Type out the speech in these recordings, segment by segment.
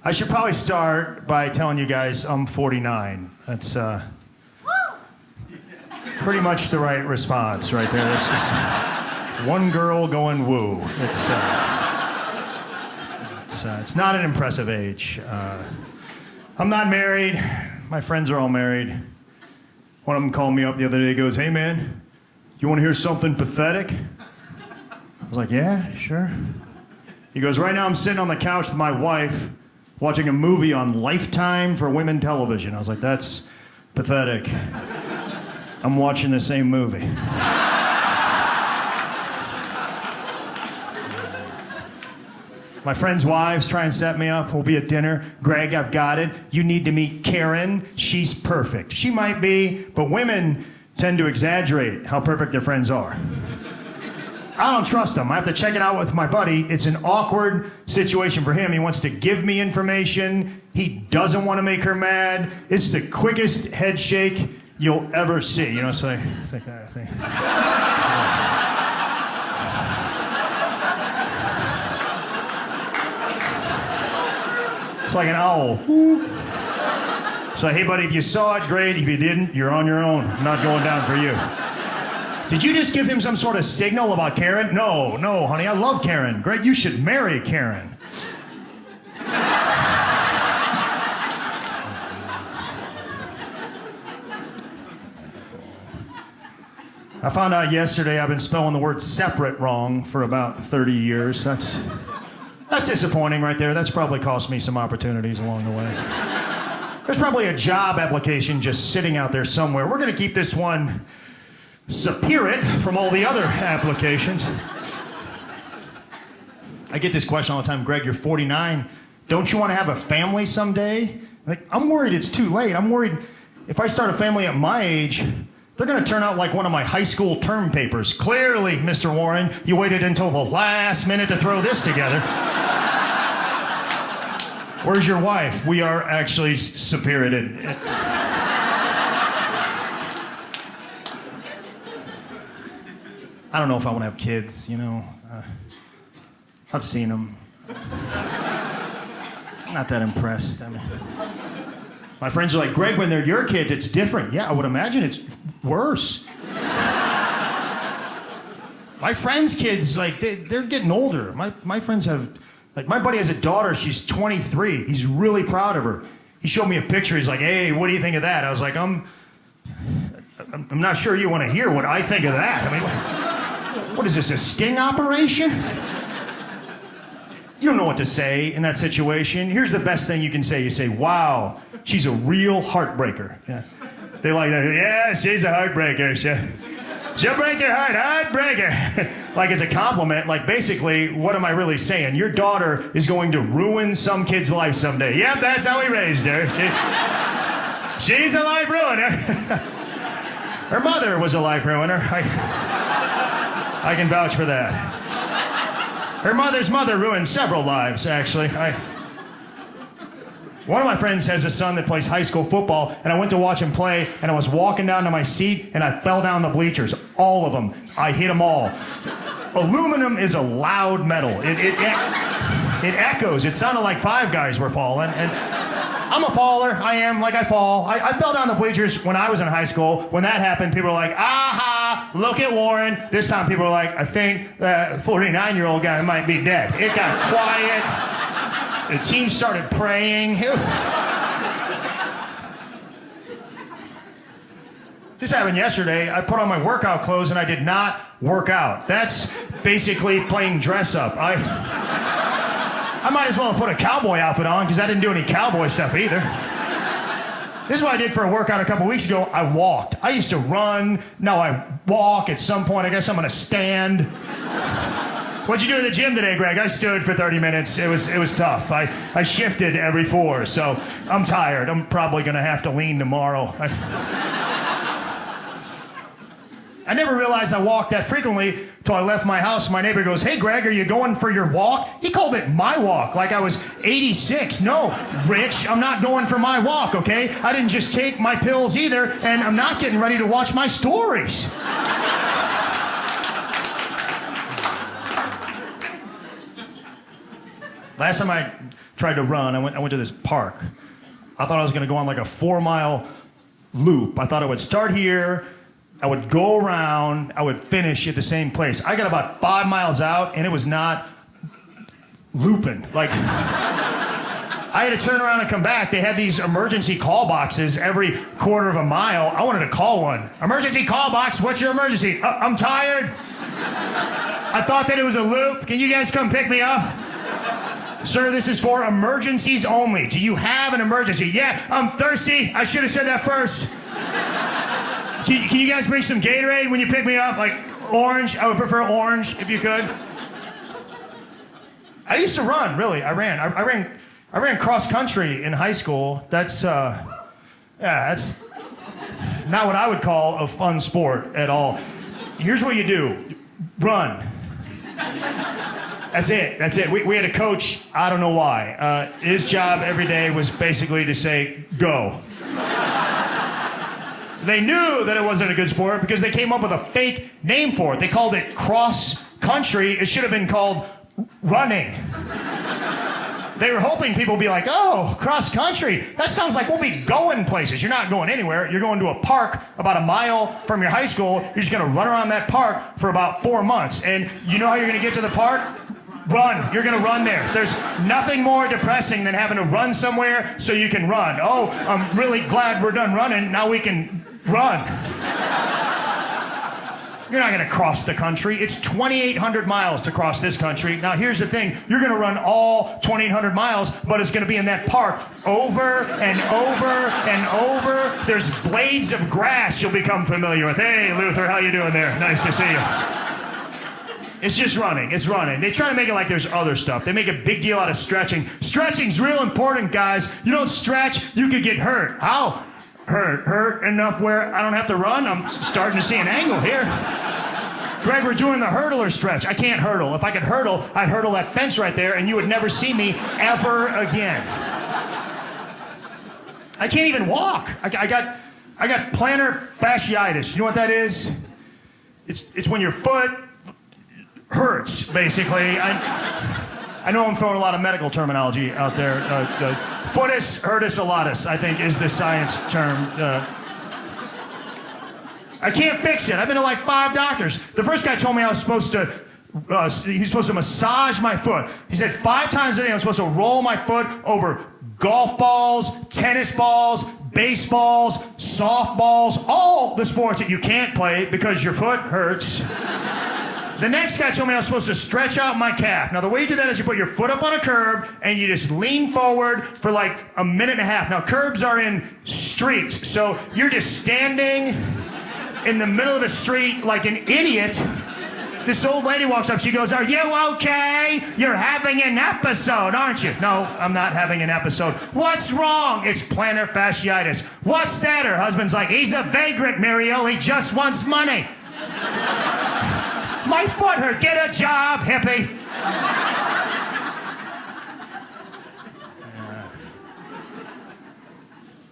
I should probably start by telling you guys I'm 49. That's pretty much the right response right there. That's just one girl going woo. It's not an impressive age. I'm not married. My friends are all married. One of them called me up the other day, goes, "Hey man, you want to hear something pathetic?" I was like, "Yeah, sure." He goes, "Right now I'm sitting on the couch with my wife watching a movie on Lifetime for women television." I was like, "That's pathetic. I'm watching the same movie." My friends' wives try and set me up. We'll be at dinner. "Greg, I've got it. You need to meet Karen. She's perfect." She might be, but women tend to exaggerate how perfect their friends are. I don't trust them. I have to check it out with my buddy. It's an awkward situation for him. He wants to give me information. He doesn't want to make her mad. It's the quickest head shake you'll ever see. You know, it's like it's like an owl. It's like, "Hey buddy, if you saw it, great. If you didn't, you're on your own. I'm not going down for you." Did you just give him some sort of signal about Karen? No, honey, I love Karen. Greg, you should marry Karen. I found out yesterday I've been spelling the word separate wrong for about 30 years. That's disappointing right there. That's probably cost me some opportunities along the way. There's probably a job application just sitting out there somewhere. We're going to keep this one separate from all the other applications. I get this question all the time. "Greg, you're 49. Don't you want to have a family someday?" Like, I'm worried it's too late. I'm worried if I start a family at my age, they're going to turn out like one of my high school term papers. "Clearly, Mr. Warren, you waited until the last minute to throw this together. Where's your wife? We are actually separated." I don't know if I want to have kids, you know. I've seen them. I'm not that impressed. I mean, my friends are like, "Greg, when they're your kids, it's different." Yeah, I would imagine it's worse. My friends' kids, like, they're getting older. My friends have, like, my buddy has a daughter. She's 23. He's really proud of her. He showed me a picture. He's like, "Hey, what do you think of that?" I was like, I'm not sure you want to hear what I think of that. I mean, what is this, a sting operation? You don't know what to say in that situation. Here's the best thing you can say. You say, "Wow, she's a real heartbreaker." Yeah. They like that. "Yeah, she's a heartbreaker. She'll break your heart, heartbreaker." Like it's a compliment. Like, basically, what am I really saying? Your daughter is going to ruin some kid's life someday. Yep, that's how we raised her. She's a life ruiner. Her mother was a life ruiner. I can vouch for that. Her mother's mother ruined several lives, actually. One of my friends has a son that plays high school football, and I went to watch him play, and I was walking down to my seat, and I fell down the bleachers. All of them. I hit them all. Aluminum is a loud metal. It echoes. It sounded like five guys were falling, and I'm a faller. I am, like, I fall. I fell down the bleachers when I was in high school. When that happened, people were like, "Aha, look at Warren." This time people were like, "I think that 49-year-old guy might be dead." It got quiet. The team started praying. This happened yesterday. I put on my workout clothes and I did not work out. That's basically playing dress up. I might as well have put a cowboy outfit on because I didn't do any cowboy stuff either. This is what I did for a workout a couple weeks ago. I walked. I used to run. Now I walk. At some point, I guess I'm going to stand. "What'd you do at the gym today, Greg?" "I stood for 30 minutes. It was tough. I shifted every 4, so I'm tired. I'm probably going to have to lean tomorrow." I never realized I walked that frequently until I left my house. My neighbor goes, "Hey, Greg, are you going for your walk?" He called it my walk, like I was 86. No, Rich, I'm not going for my walk, okay? I didn't just take my pills either, and I'm not getting ready to watch my stories. Last time I tried to run. I went to this park. I thought I was going to go on like a 4-mile loop. I thought I would start here, I would go around, I would finish at the same place. I got about 5 miles out, and it was not looping. Like, I had to turn around and come back. They had these emergency call boxes every quarter of a mile. I wanted to call one. Emergency call box, what's your emergency? I'm tired. I thought that it was a loop. Can you guys come pick me up? Sir, this is for emergencies only. Do you have an emergency? Yeah, I'm thirsty. I should have said that first. Can you guys bring some Gatorade when you pick me up? Like orange? I would prefer orange if you could. I used to run, really. I ran cross country in high school. That's not what I would call a fun sport at all. Here's what you do. Run. That's it. We had a coach, I don't know why. His job every day was basically to say, go. They knew that it wasn't a good sport because they came up with a fake name for it. They called it cross country. It should have been called running. They were hoping people would be like, oh, cross country. That sounds like we'll be going places. You're not going anywhere. You're going to a park about a mile from your high school. You're just going to run around that park for about 4 months. And you know how you're going to get to the park? Run. You're going to run there. There's nothing more depressing than having to run somewhere so you can run. Oh, I'm really glad we're done running. Now we can run. You're not going to cross the country. It's 2,800 miles to cross this country. Now, here's the thing. You're going to run all 2,800 miles, but it's going to be in that park over and over and over. There's blades of grass you'll become familiar with. Hey, Luther, how you doing there? Nice to see you. It's just running. It's running. They try to make it like there's other stuff. They make a big deal out of stretching. Stretching's real important, guys. You don't stretch, you could get hurt. How? Hurt enough where I don't have to run? I'm starting to see an angle here. Greg, we're doing the hurdler stretch. I can't hurdle. If I could hurdle, I'd hurdle that fence right there and you would never see me ever again. I can't even walk. I got plantar fasciitis. You know what that is? It's when your foot hurts, basically. I know I'm throwing a lot of medical terminology out there. Footus hurtus, I think, is the science term. I can't fix it. I've been to like 5 doctors. The first guy told me I was supposed to, he's supposed to massage my foot. He said 5 times a day I'm supposed to roll my foot over golf balls, tennis balls, baseballs, softballs, all the sports that you can't play because your foot hurts. The next guy told me I was supposed to stretch out my calf. Now, the way you do that is you put your foot up on a curb and you just lean forward for like a minute and a half. Now, curbs are in streets, so you're just standing in the middle of the street like an idiot. This old lady walks up. She goes, "Are you okay? You're having an episode, aren't you?" "No, I'm not having an episode." "What's wrong?" "It's plantar fasciitis." "What's that?" Her husband's like, "He's a vagrant, Muriel. He just wants money." "My foot hurt. Get a job, hippie."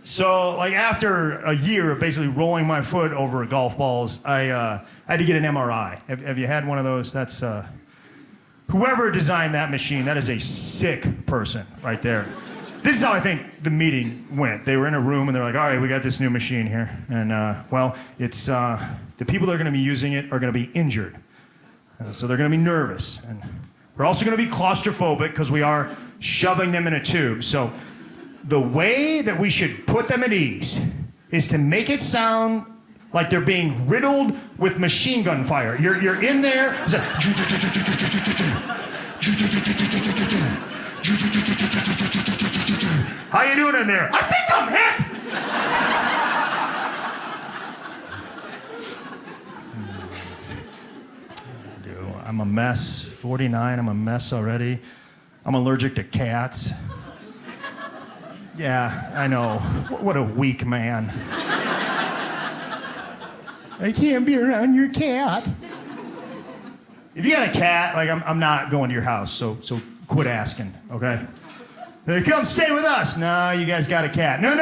So, like, after a year of basically rolling my foot over golf balls, I had to get an MRI. Have you had one of those? That's whoever designed that machine. That is a sick person right there. This is how I think the meeting went. They were in a room and they're like, "All right, we got this new machine here, and well, it's the people that are going to be using it are going to be injured." So they're going to be nervous. And we're also going to be claustrophobic because we are shoving them in a tube. So the way that we should put them at ease is to make it sound like they're being riddled with machine gun fire. You're in there. It's like, how you doing in there? "I think I'm hit." I'm a mess. 49, I'm a mess already. I'm allergic to cats. Yeah, I know. What a weak man. I can't be around your cat. If you got a cat, like, I'm not going to your house, so quit asking, okay? "Come stay with us." "No, you guys got a cat." No.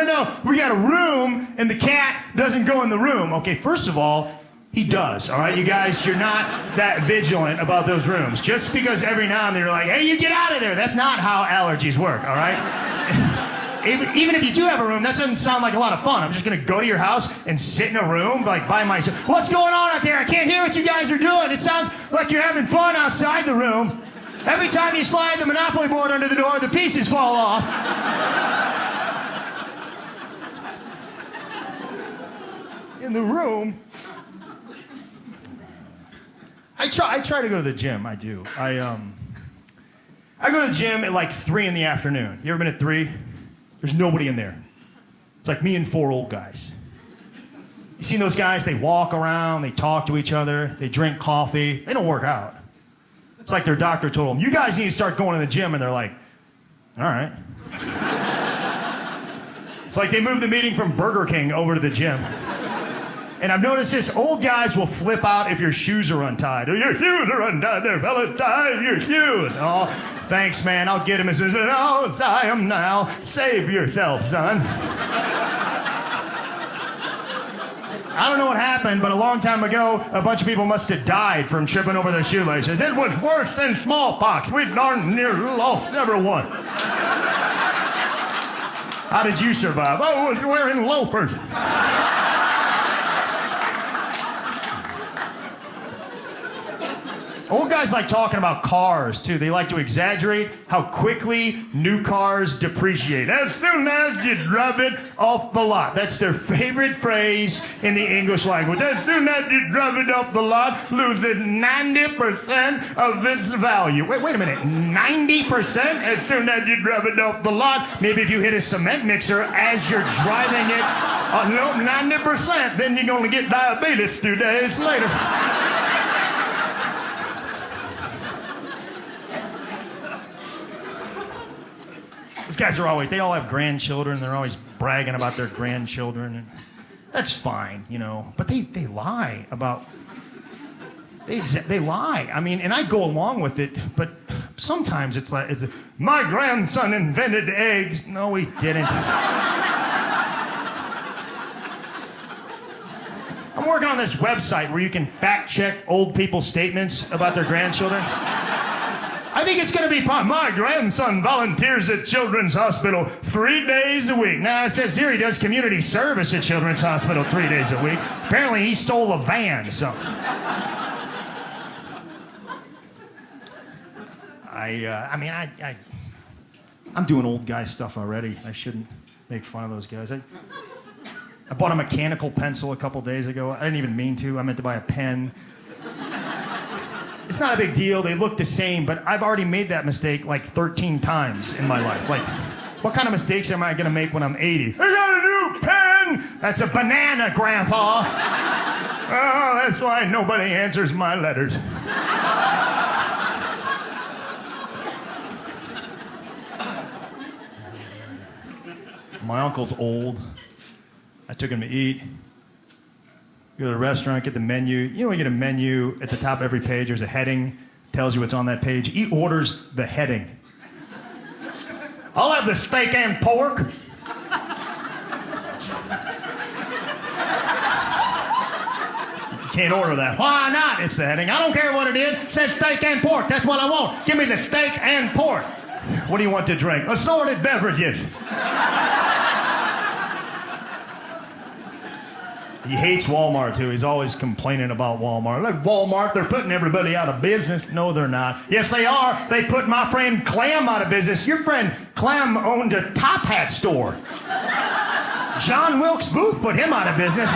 We got a room, and the cat doesn't go in the room." Okay, first of all, He does, all right? You guys, you're not that vigilant about those rooms. Just because every now and then you're like, hey, you get out of there. That's not how allergies work, all right? Even if you do have a room, that doesn't sound like a lot of fun. I'm just gonna go to your house and sit in a room like by myself. What's going on out there? I can't hear what you guys are doing. It sounds like you're having fun outside the room. Every time you slide the Monopoly board under the door, the pieces fall off. In the room, I try to go to the gym. I do. I go to the gym at like 3 in the afternoon. You ever been at 3? There's nobody in there. It's like me and 4 old guys. You seen those guys? They walk around, they talk to each other, they drink coffee. They don't work out. It's like their doctor told them, you guys need to start going to the gym, and they're like, all right. It's like they moved the meeting from Burger King over to the gym. And I've noticed this, old guys will flip out if your shoes are untied. Oh, your shoes are untied there, fella, tie your shoes. Oh, thanks, man, I'll get him. He says, oh, tie them now. Save yourself, son. I don't know what happened, but a long time ago, a bunch of people must have died from tripping over their shoelaces. It was worse than smallpox. We darn near lost everyone. How did you survive? Oh, I was wearing loafers. Old guys like talking about cars, too. They like to exaggerate how quickly new cars depreciate. As soon as you drive it off the lot. That's their favorite phrase in the English language. As soon as you drive it off the lot, loses 90% of its value. Wait a minute, 90%? As soon as you drive it off the lot, maybe if you hit a cement mixer as you're driving it, no, 90%, then you're gonna get diabetes 2 days later. These guys are always, they all have grandchildren. They're always bragging about their grandchildren. And that's fine, you know. But they lie about, they lie. I mean, and I go along with it, but sometimes it's like, my grandson invented eggs. No, he didn't. I'm working on this website where you can fact check old people's statements about their grandchildren. I think it's going to be fun. My grandson volunteers at Children's Hospital 3 days a week. Now, it says here he does community service at Children's Hospital 3 days a week. Apparently, he stole a van, so. I'm doing old guy stuff already. I shouldn't make fun of those guys. I bought a mechanical pencil a couple days ago. I didn't even mean to. I meant to buy a pen. It's not a big deal. They look the same, but I've already made that mistake like 13 times in my life. Like, what kind of mistakes am I going to make when I'm 80? I got a new pen! That's a banana, Grandpa. Oh, that's why nobody answers my letters. My uncle's old. I took him to eat. You go to a restaurant, get the menu. You know, you get a menu at the top of every page. There's a heading, tells you what's on that page. He orders the heading. I'll have the steak and pork. You can't order that. Why not? It's the heading. I don't care what it is. It says steak and pork. That's what I want. Give me the steak and pork. What do you want to drink? Assorted beverages. He hates Walmart, too. He's always complaining about Walmart. Like, Walmart, they're putting everybody out of business. No, they're not. Yes, they are. They put my friend Clem out of business. Your friend Clem owned a top hat store. John Wilkes Booth put him out of business.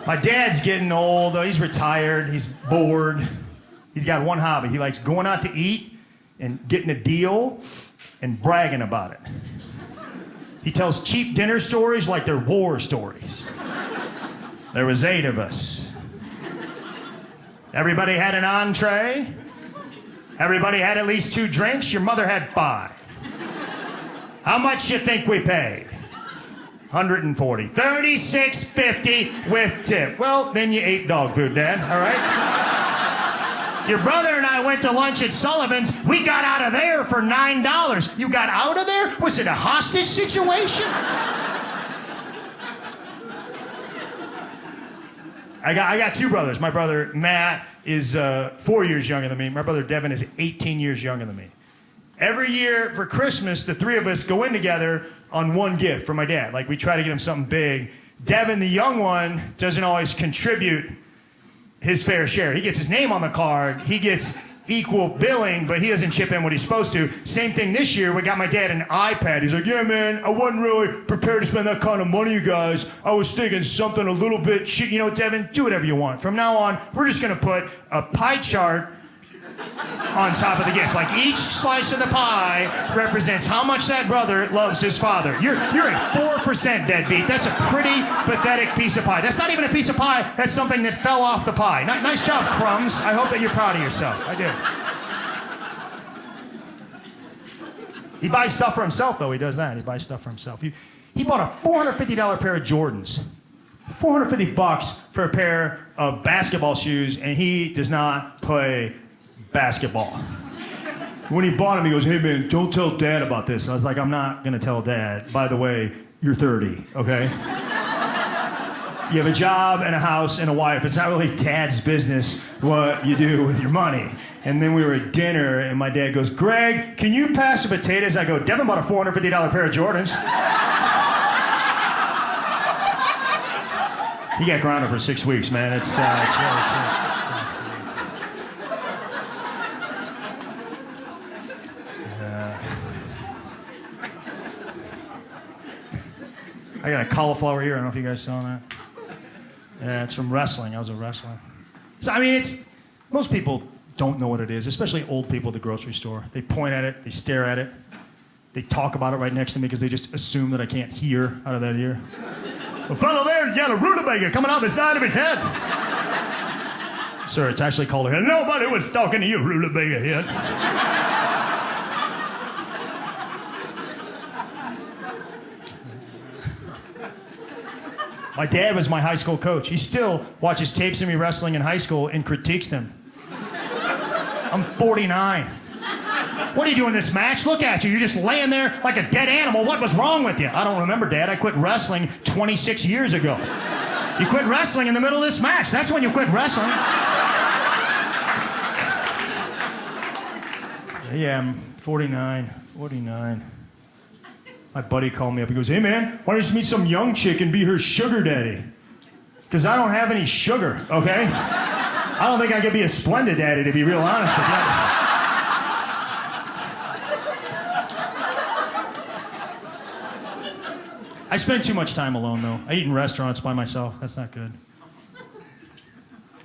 My dad's getting old, though. He's retired. He's bored. He's got one hobby. He likes going out to eat and getting a deal and bragging about it. He tells cheap dinner stories like they're war stories. There was 8 of us. Everybody had an entree. Everybody had at least 2 drinks. Your mother had 5. How much you think we paid? $140. $36.50 with tip. Well, then you ate dog food, Dad, all right? Your brother and I went to lunch at Sullivan's. We got out of there for $9. You got out of there? Was it a hostage situation? I got two brothers. My brother Matt is 4 years younger than me. My brother Devin is 18 years younger than me. Every year for Christmas, the three of us go in together on one gift for my dad. Like, we try to get him something big. Devin, the young one, doesn't always contribute his fair share. He gets his name on the card. He gets equal billing, but he doesn't chip in what he's supposed to. Same thing this year. We got my dad an iPad. He's like, yeah, man, I wasn't really prepared to spend that kind of money, you guys. I was thinking something a little bit cheap. You know, Devin, do whatever you want. From now on, we're just going to put a pie chart on top of the gift. Like, each slice of the pie represents how much that brother loves his father. You're at 4%, deadbeat. That's a pretty pathetic piece of pie. That's not even a piece of pie. That's something that fell off the pie. Nice job, Crumbs. I hope that you're proud of yourself. I do. He buys stuff for himself, though. He does that. He buys stuff for himself. He bought a $450 pair of Jordans. $450 for a pair of basketball shoes, and he does not play basketball. When he bought him, he goes, hey man, don't tell Dad about this. I was like, I'm not gonna tell Dad. By the way, you're 30, okay? You have a job and a house and a wife. It's not really Dad's business what you do with your money. And then we were at dinner and my dad goes, Greg, can you pass the potatoes? I go, Devin bought a $450 pair of Jordans. He got grounded for 6 weeks, man. It's I got a cauliflower ear. I don't know if you guys saw that. Yeah, it's from wrestling. I was a wrestler. So, I mean, most people don't know what it is, especially old people at the grocery store. They point at it. They stare at it. They talk about it right next to me because they just assume that I can't hear out of that ear. The fellow there's got a rutabaga coming out the side of his head. Sir, it's actually called a head. Nobody was talking to you, rutabaga head. My dad was my high school coach. He still watches tapes of me wrestling in high school and critiques them. I'm 49. What are you doing this match? Look at you. You're just laying there like a dead animal. What was wrong with you? I don't remember, Dad. I quit wrestling 26 years ago. You quit wrestling in the middle of this match. That's when you quit wrestling. Yeah, I'm 49. My buddy called me up. He goes, hey, man, why don't you just meet some young chick and be her sugar daddy? Because I don't have any sugar, okay? I don't think I could be a splendid daddy, to be real honest with you. I spend too much time alone, though. I eat in restaurants by myself. That's not good.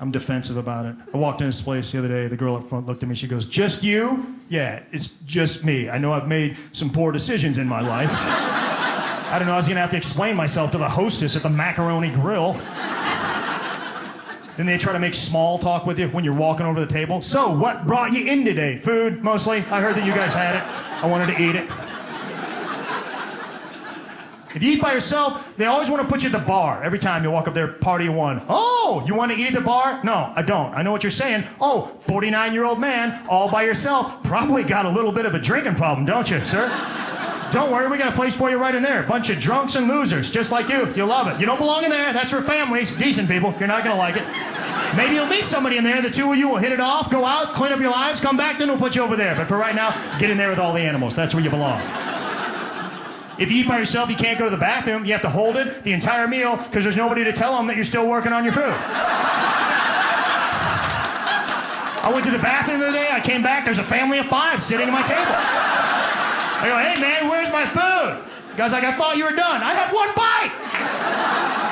I'm defensive about it. I walked in this place the other day. The girl up front looked at me. She goes, just you? Yeah, it's just me. I know I've made some poor decisions in my life. I don't know. I was going to have to explain myself to the hostess at the Macaroni Grill. Then they try to make small talk with you when you're walking over the table. So, what brought you in today? Food, mostly. I heard that you guys had it. I wanted to eat it. If you eat by yourself, they always want to put you at the bar. Every time you walk up there, party one. Oh, you want to eat at the bar? No, I don't. I know what you're saying. Oh, 49-year-old man, all by yourself. Probably got a little bit of a drinking problem, don't you, sir? Don't worry, we got a place for you right in there. Bunch of drunks and losers, just like you. You'll love it. You don't belong in there. That's for families. Decent people. You're not going to like it. Maybe you'll meet somebody in there. The two of you will hit it off, go out, clean up your lives, come back, then we'll put you over there. But for right now, get in there with all the animals. That's where you belong. If you eat by yourself, you can't go to the bathroom. You have to hold it the entire meal because there's nobody to tell them that you're still working on your food. I went to the bathroom the other day. I came back. There's a family of 5 sitting at my table. I go, hey, man, where's my food? The guy's like, I thought you were done. I had 1 bite.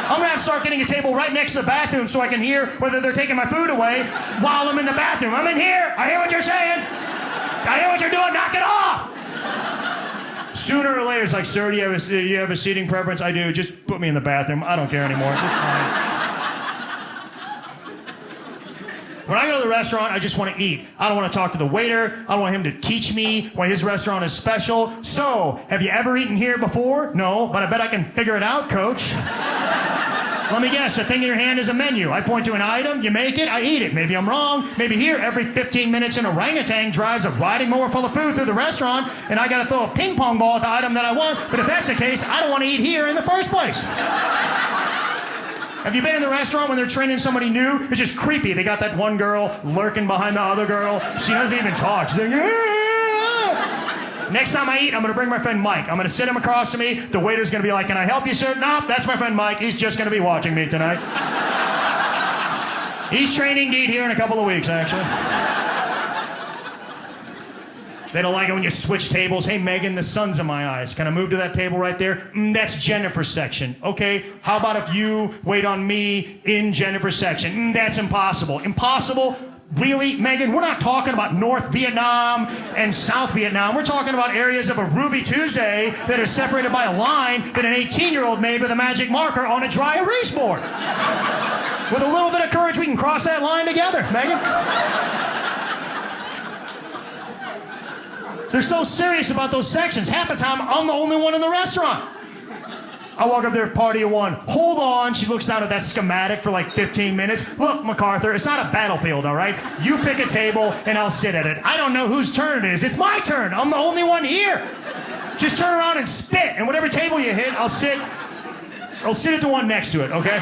I'm going to have to start getting a table right next to the bathroom so I can hear whether they're taking my food away while I'm in the bathroom. I'm in here. I hear what you're saying. I hear what you're doing. Knock it off. Sooner or later, it's like, sir, do you have a seating preference? I do. Just put me in the bathroom. I don't care anymore. It's fine. When I go to the restaurant, I just want to eat. I don't want to talk to the waiter. I don't want him to teach me why his restaurant is special. So, have you ever eaten here before? No, but I bet I can figure it out, coach. Let me guess, the thing in your hand is a menu. I point to an item, you make it, I eat it. Maybe I'm wrong. Maybe here, every 15 minutes an orangutan drives a riding mower full of food through the restaurant, and I gotta throw a ping pong ball at the item that I want. But if that's the case, I don't want to eat here in the first place. Have you been in the restaurant when they're training somebody new? It's just creepy. They got that one girl lurking behind the other girl. She doesn't even talk. She's like, next time I eat, I'm going to bring my friend Mike. I'm going to sit him across to me. The waiter's going to be like, can I help you, sir? Nope, that's my friend Mike. He's just going to be watching me tonight. He's training to eat here in a couple of weeks, actually. They don't like it when you switch tables. Hey, Megan, the sun's in my eyes. Can I move to that table right there? That's Jennifer's section. Okay, how about if you wait on me in Jennifer's section? That's impossible. Impossible? Really, Megan? We're not talking about North Vietnam and South Vietnam. We're talking about areas of a Ruby Tuesday that are separated by a line that an 18-year-old made with a magic marker on a dry erase board. With a little bit of courage, we can cross that line together, Megan. They're so serious about those sections. Half the time, I'm the only one in the restaurant. I walk up there, party of one. Hold on. She looks down at that schematic for like 15 minutes. Look, MacArthur, it's not a battlefield, all right? You pick a table, and I'll sit at it. I don't know whose turn it is. It's my turn. I'm the only one here. Just turn around and spit, and whatever table you hit, I'll sit at the one next to it, okay?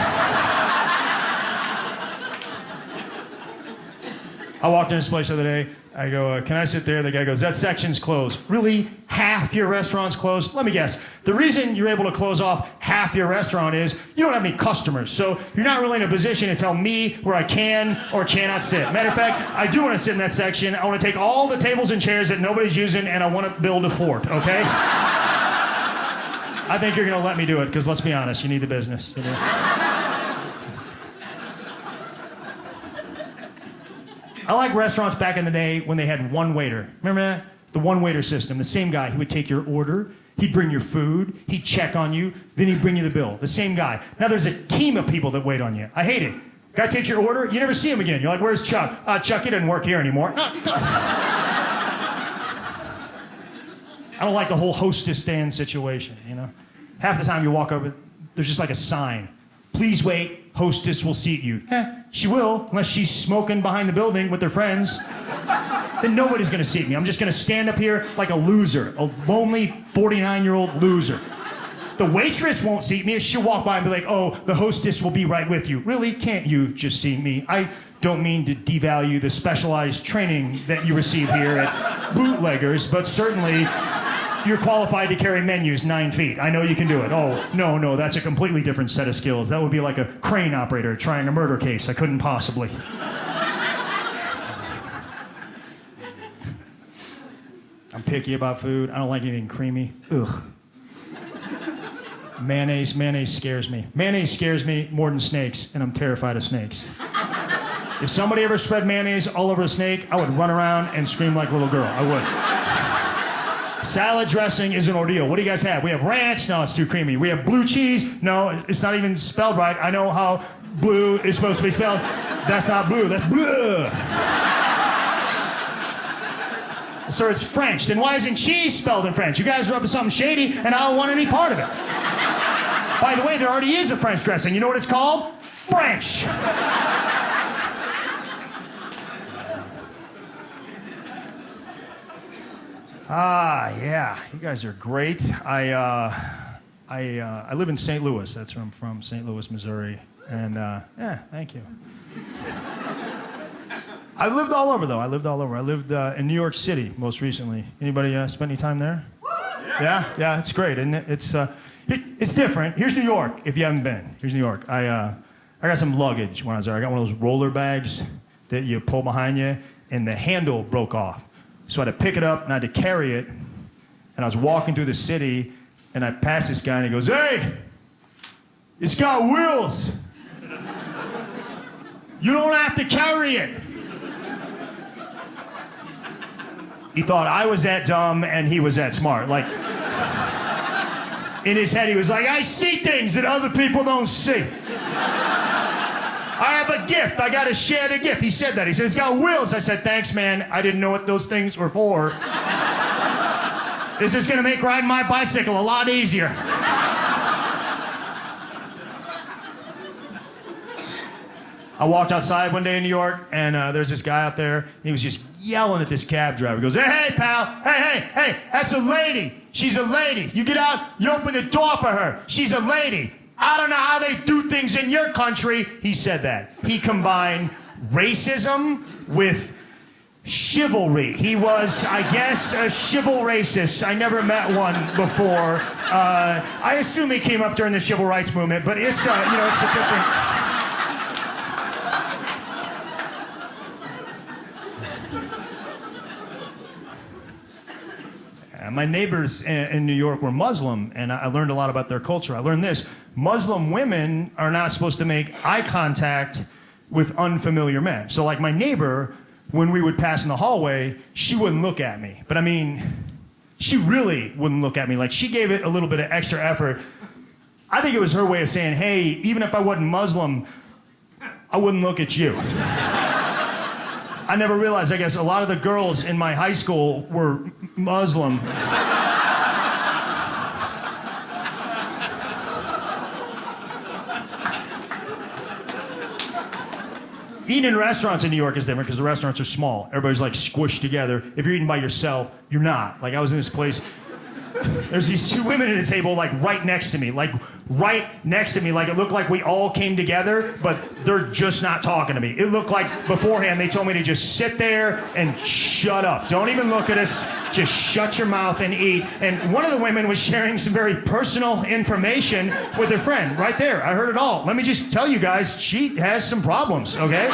I walked in this place the other day. I go, can I sit there? The guy goes, that section's closed. Really? Half your restaurant's closed? Let me guess. The reason you're able to close off half your restaurant is you don't have any customers. So you're not really in a position to tell me where I can or cannot sit. Matter of fact, I do want to sit in that section. I want to take all the tables and chairs that nobody's using, and I want to build a fort, okay? I think you're going to let me do it, because let's be honest, you need the business. You know? I like restaurants back in the day when they had one waiter. Remember that? The one waiter system. The same guy. He would take your order. He'd bring your food. He'd check on you. Then he'd bring you the bill. The same guy. Now there's a team of people that wait on you. I hate it. Guy takes your order. You never see him again. You're like, where's Chuck? Chuck, he doesn't work here anymore. No. I don't like the whole hostess stand situation, you know? Half the time you walk over, there's just like a sign. Please wait, hostess will seat you. She will, unless she's smoking behind the building with their friends. Then nobody's gonna seat me. I'm just gonna stand up here like a loser, a lonely 49-year-old loser. The waitress won't seat me. She'll walk by and be like, oh, the hostess will be right with you. Really? Can't you just seat me? I don't mean to devalue the specialized training that you receive here at Bootleggers, but certainly you're qualified to carry menus 9 feet. I know you can do it. Oh, no, that's a completely different set of skills. That would be like a crane operator trying a murder case. I couldn't possibly. I'm picky about food. I don't like anything creamy. Ugh. Mayonnaise scares me. Mayonnaise scares me more than snakes, and I'm terrified of snakes. If somebody ever spread mayonnaise all over a snake, I would run around and scream like a little girl. I would. Salad dressing is an ordeal. What do you guys have? We have ranch. No, it's too creamy. We have blue cheese. No, it's not even spelled right. I know how blue is supposed to be spelled. That's not blue. That's bleu. Sir, it's French. Then why isn't cheese spelled in French? You guys are up to something shady, and I don't want any part of it. By the way, there already is a French dressing. You know what it's called? French. Yeah, you guys are great. I live in St. Louis. That's where I'm from, St. Louis, Missouri. And yeah, thank you. I lived all over, though. I lived in New York City most recently. Anybody spend any time there? Yeah, it's great, isn't it? It's different. Here's New York, if you haven't been. Here's New York. I got some luggage when I was there. I got one of those roller bags that you pull behind you, and the handle broke off. So I had to pick it up, and I had to carry it. And I was walking through the city, and I passed this guy, and he goes, hey, it's got wheels. You don't have to carry it. He thought I was that dumb, and he was that smart. Like, in his head, he was like, I see things that other people don't see. I have a gift. I got to share the gift. He said that. He said, it's got wheels. I said, thanks, man. I didn't know what those things were for. This is going to make riding my bicycle a lot easier. I walked outside one day in New York, and there's this guy out there, and he was just yelling at this cab driver. He goes, hey, pal, hey, that's a lady. She's a lady. You get out, you open the door for her. She's a lady. I don't know how they do things in your country. He said that. He combined racism with chivalry. He was, I guess, a chivalracist. I never met one before. I assume he came up during the civil rights movement, but it's, it's a different... My neighbors in New York were Muslim, and I learned a lot about their culture. I learned this: Muslim women are not supposed to make eye contact with unfamiliar men. So like my neighbor, when we would pass in the hallway, she wouldn't look at me. But I mean, she really wouldn't look at me. Like, she gave it a little bit of extra effort. I think it was her way of saying, hey, even if I wasn't Muslim, I wouldn't look at you. I never realized, I guess, a lot of the girls in my high school were Muslim. Eating in restaurants in New York is different because the restaurants are small. Everybody's like squished together. If you're eating by yourself, you're not. Like, I was in this place, there's these two women at a table like right next to me. Like it looked like we all came together, but they're just not talking to me. It looked like beforehand they told me to just sit there and shut up. Don't even look at us. Just shut your mouth and eat. And one of the women was sharing some very personal information with her friend right there. I heard it all. Let me just tell you guys, she has some problems, okay?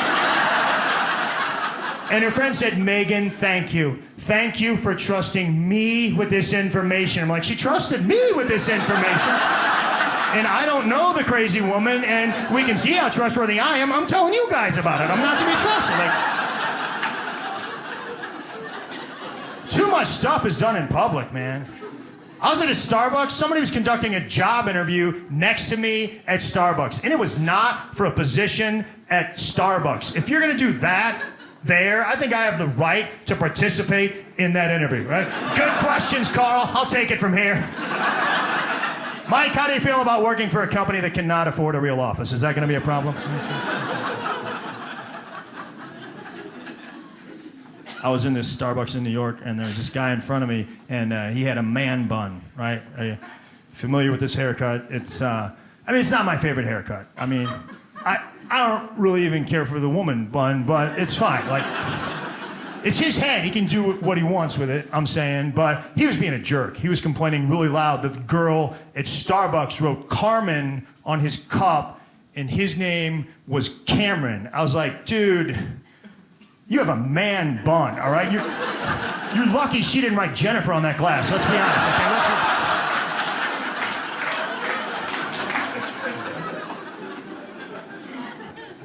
And her friend said, Megan, thank you. Thank you for trusting me with this information. I'm like, she trusted me with this information? And I don't know the crazy woman, and we can see how trustworthy I am. I'm telling you guys about it. I'm not to be trusted. Like, too much stuff is done in public, man. I was at a Starbucks. Somebody was conducting a job interview next to me at Starbucks. And it was not for a position at Starbucks. If you're going to do that there, I think I have the right to participate in that interview, right? Good questions, Carl. I'll take it from here. Mike, how do you feel about working for a company that cannot afford a real office? Is that going to be a problem? I was in this Starbucks in New York, and there was this guy in front of me, and he had a man bun, right? Are you familiar with this haircut? It's not my favorite haircut. I mean, I don't really even care for the woman bun, but it's fine. Like, it's his head. He can do what he wants with it, I'm saying. But he was being a jerk. He was complaining really loud that the girl at Starbucks wrote Carmen on his cup, and his name was Cameron. I was like, dude, you have a man bun, all right? You're lucky she didn't write Jennifer on that glass. Let's be honest, okay?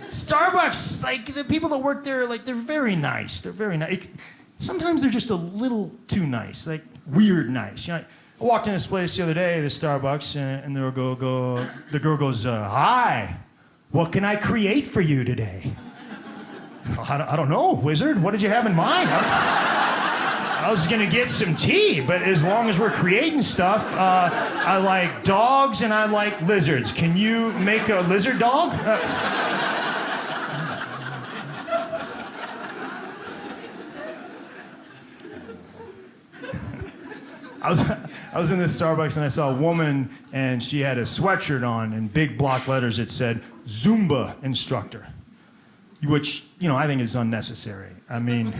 Starbucks, like, the people that work there, like, they're very nice. They're very nice. Sometimes they're just a little too nice, like, weird nice. You know, I walked in this place the other day, this Starbucks, and the girl goes, hi, what can I create for you today? I don't know, wizard. What did you have in mind? I was gonna get some tea, but as long as we're creating stuff, I like dogs and I like lizards. Can you make a lizard dog? I was in this Starbucks and I saw a woman and she had a sweatshirt on and big block letters it said Zumba instructor, which, you know, I think is unnecessary. I mean,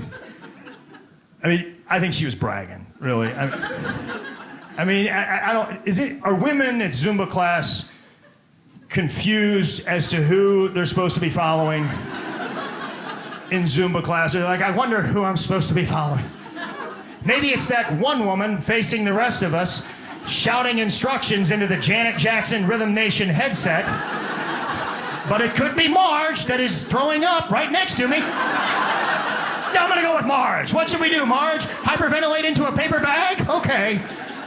I think she was bragging, really. I don't, are women at Zumba class confused as to who they're supposed to be following in Zumba class? They're like, I wonder who I'm supposed to be following. Maybe it's that one woman facing the rest of us, shouting instructions into the Janet Jackson Rhythm Nation headset. But it could be Marge that is throwing up right next to me. I'm gonna go with Marge. What should we do, Marge? Hyperventilate into a paper bag? Okay.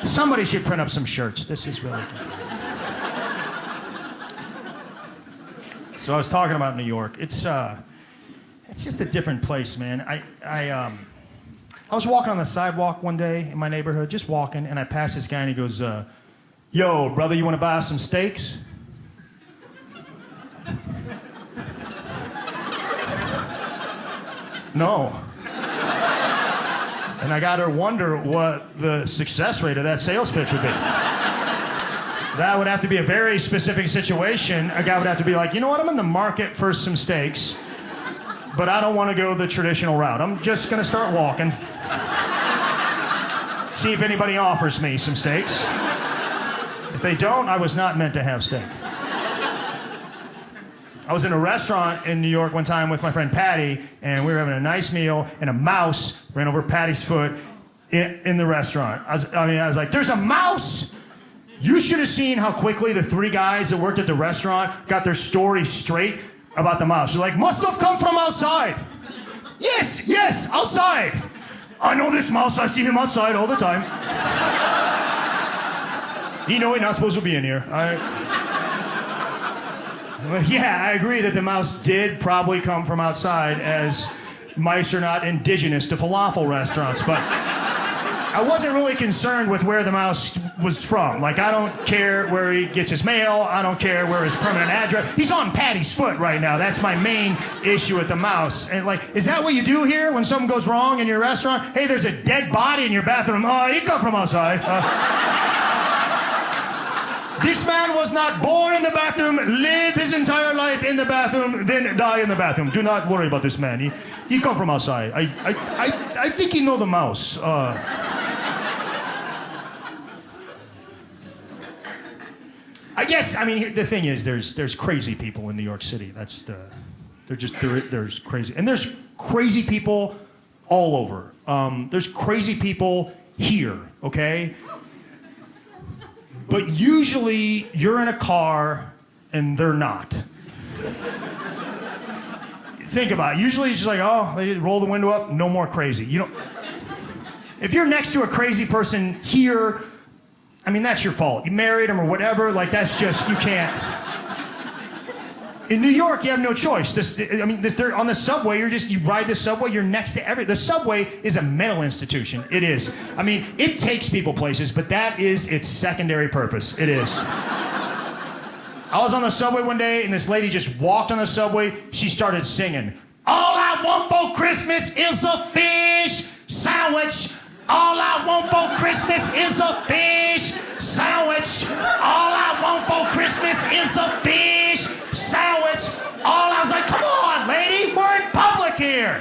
Somebody should print up some shirts. This is really confusing. So I was talking about New York. It's just a different place, man. I was walking on the sidewalk one day in my neighborhood, just walking, and I passed this guy and he goes, yo, brother, you wanna buy some steaks? No. And I got her wonder what the success rate of that sales pitch would be. That would have to be a very specific situation. A guy would have to be like, you know what, I'm in the market for some steaks, but I don't want to go the traditional route. I'm just going to start walking. See if anybody offers me some steaks. If they don't, I was not meant to have steak. I was in a restaurant in New York one time with my friend Patty, and we were having a nice meal, and a mouse ran over Patty's foot in the restaurant. I was like, there's a mouse! You should have seen how quickly the three guys that worked at the restaurant got their story straight about the mouse. They're like, must have come from outside. Yes, outside. I know this mouse, I see him outside all the time. You know he's not supposed to be in here. Yeah, I agree that the mouse did probably come from outside, as mice are not indigenous to falafel restaurants, but I wasn't really concerned with where the mouse was from. Like, I don't care where he gets his mail, I don't care where his permanent address. He's on Patty's foot right now. That's my main issue with the mouse. And like, is that what you do here when something goes wrong in your restaurant? Hey, there's a dead body in your bathroom. Oh, he come from outside. This man was not born in the bathroom, live his entire life in the bathroom, then die in the bathroom. Do not worry about this man. He come from outside. I think he know the mouse. I guess, I mean, the thing is, there's crazy people in New York City. There's crazy. And there's crazy people all over. There's crazy people here, okay? But usually, you're in a car, and they're not. Think about it. Usually, it's just like, oh, they roll the window up, no more crazy. You don't. If you're next to a crazy person here, I mean, that's your fault. You married them or whatever, like, that's just, you can't. In New York, you have no choice. They're on the subway, you ride the subway, you're next to the subway is a mental institution. It is. I mean, it takes people places, but that is its secondary purpose. It is. I was on the subway one day, and this lady just walked on the subway. She started singing, all I want for Christmas is a fish sandwich. All I want for Christmas is a fish sandwich. All I want for Christmas is a fish sandwich. I was like, come on, lady, we're in public here.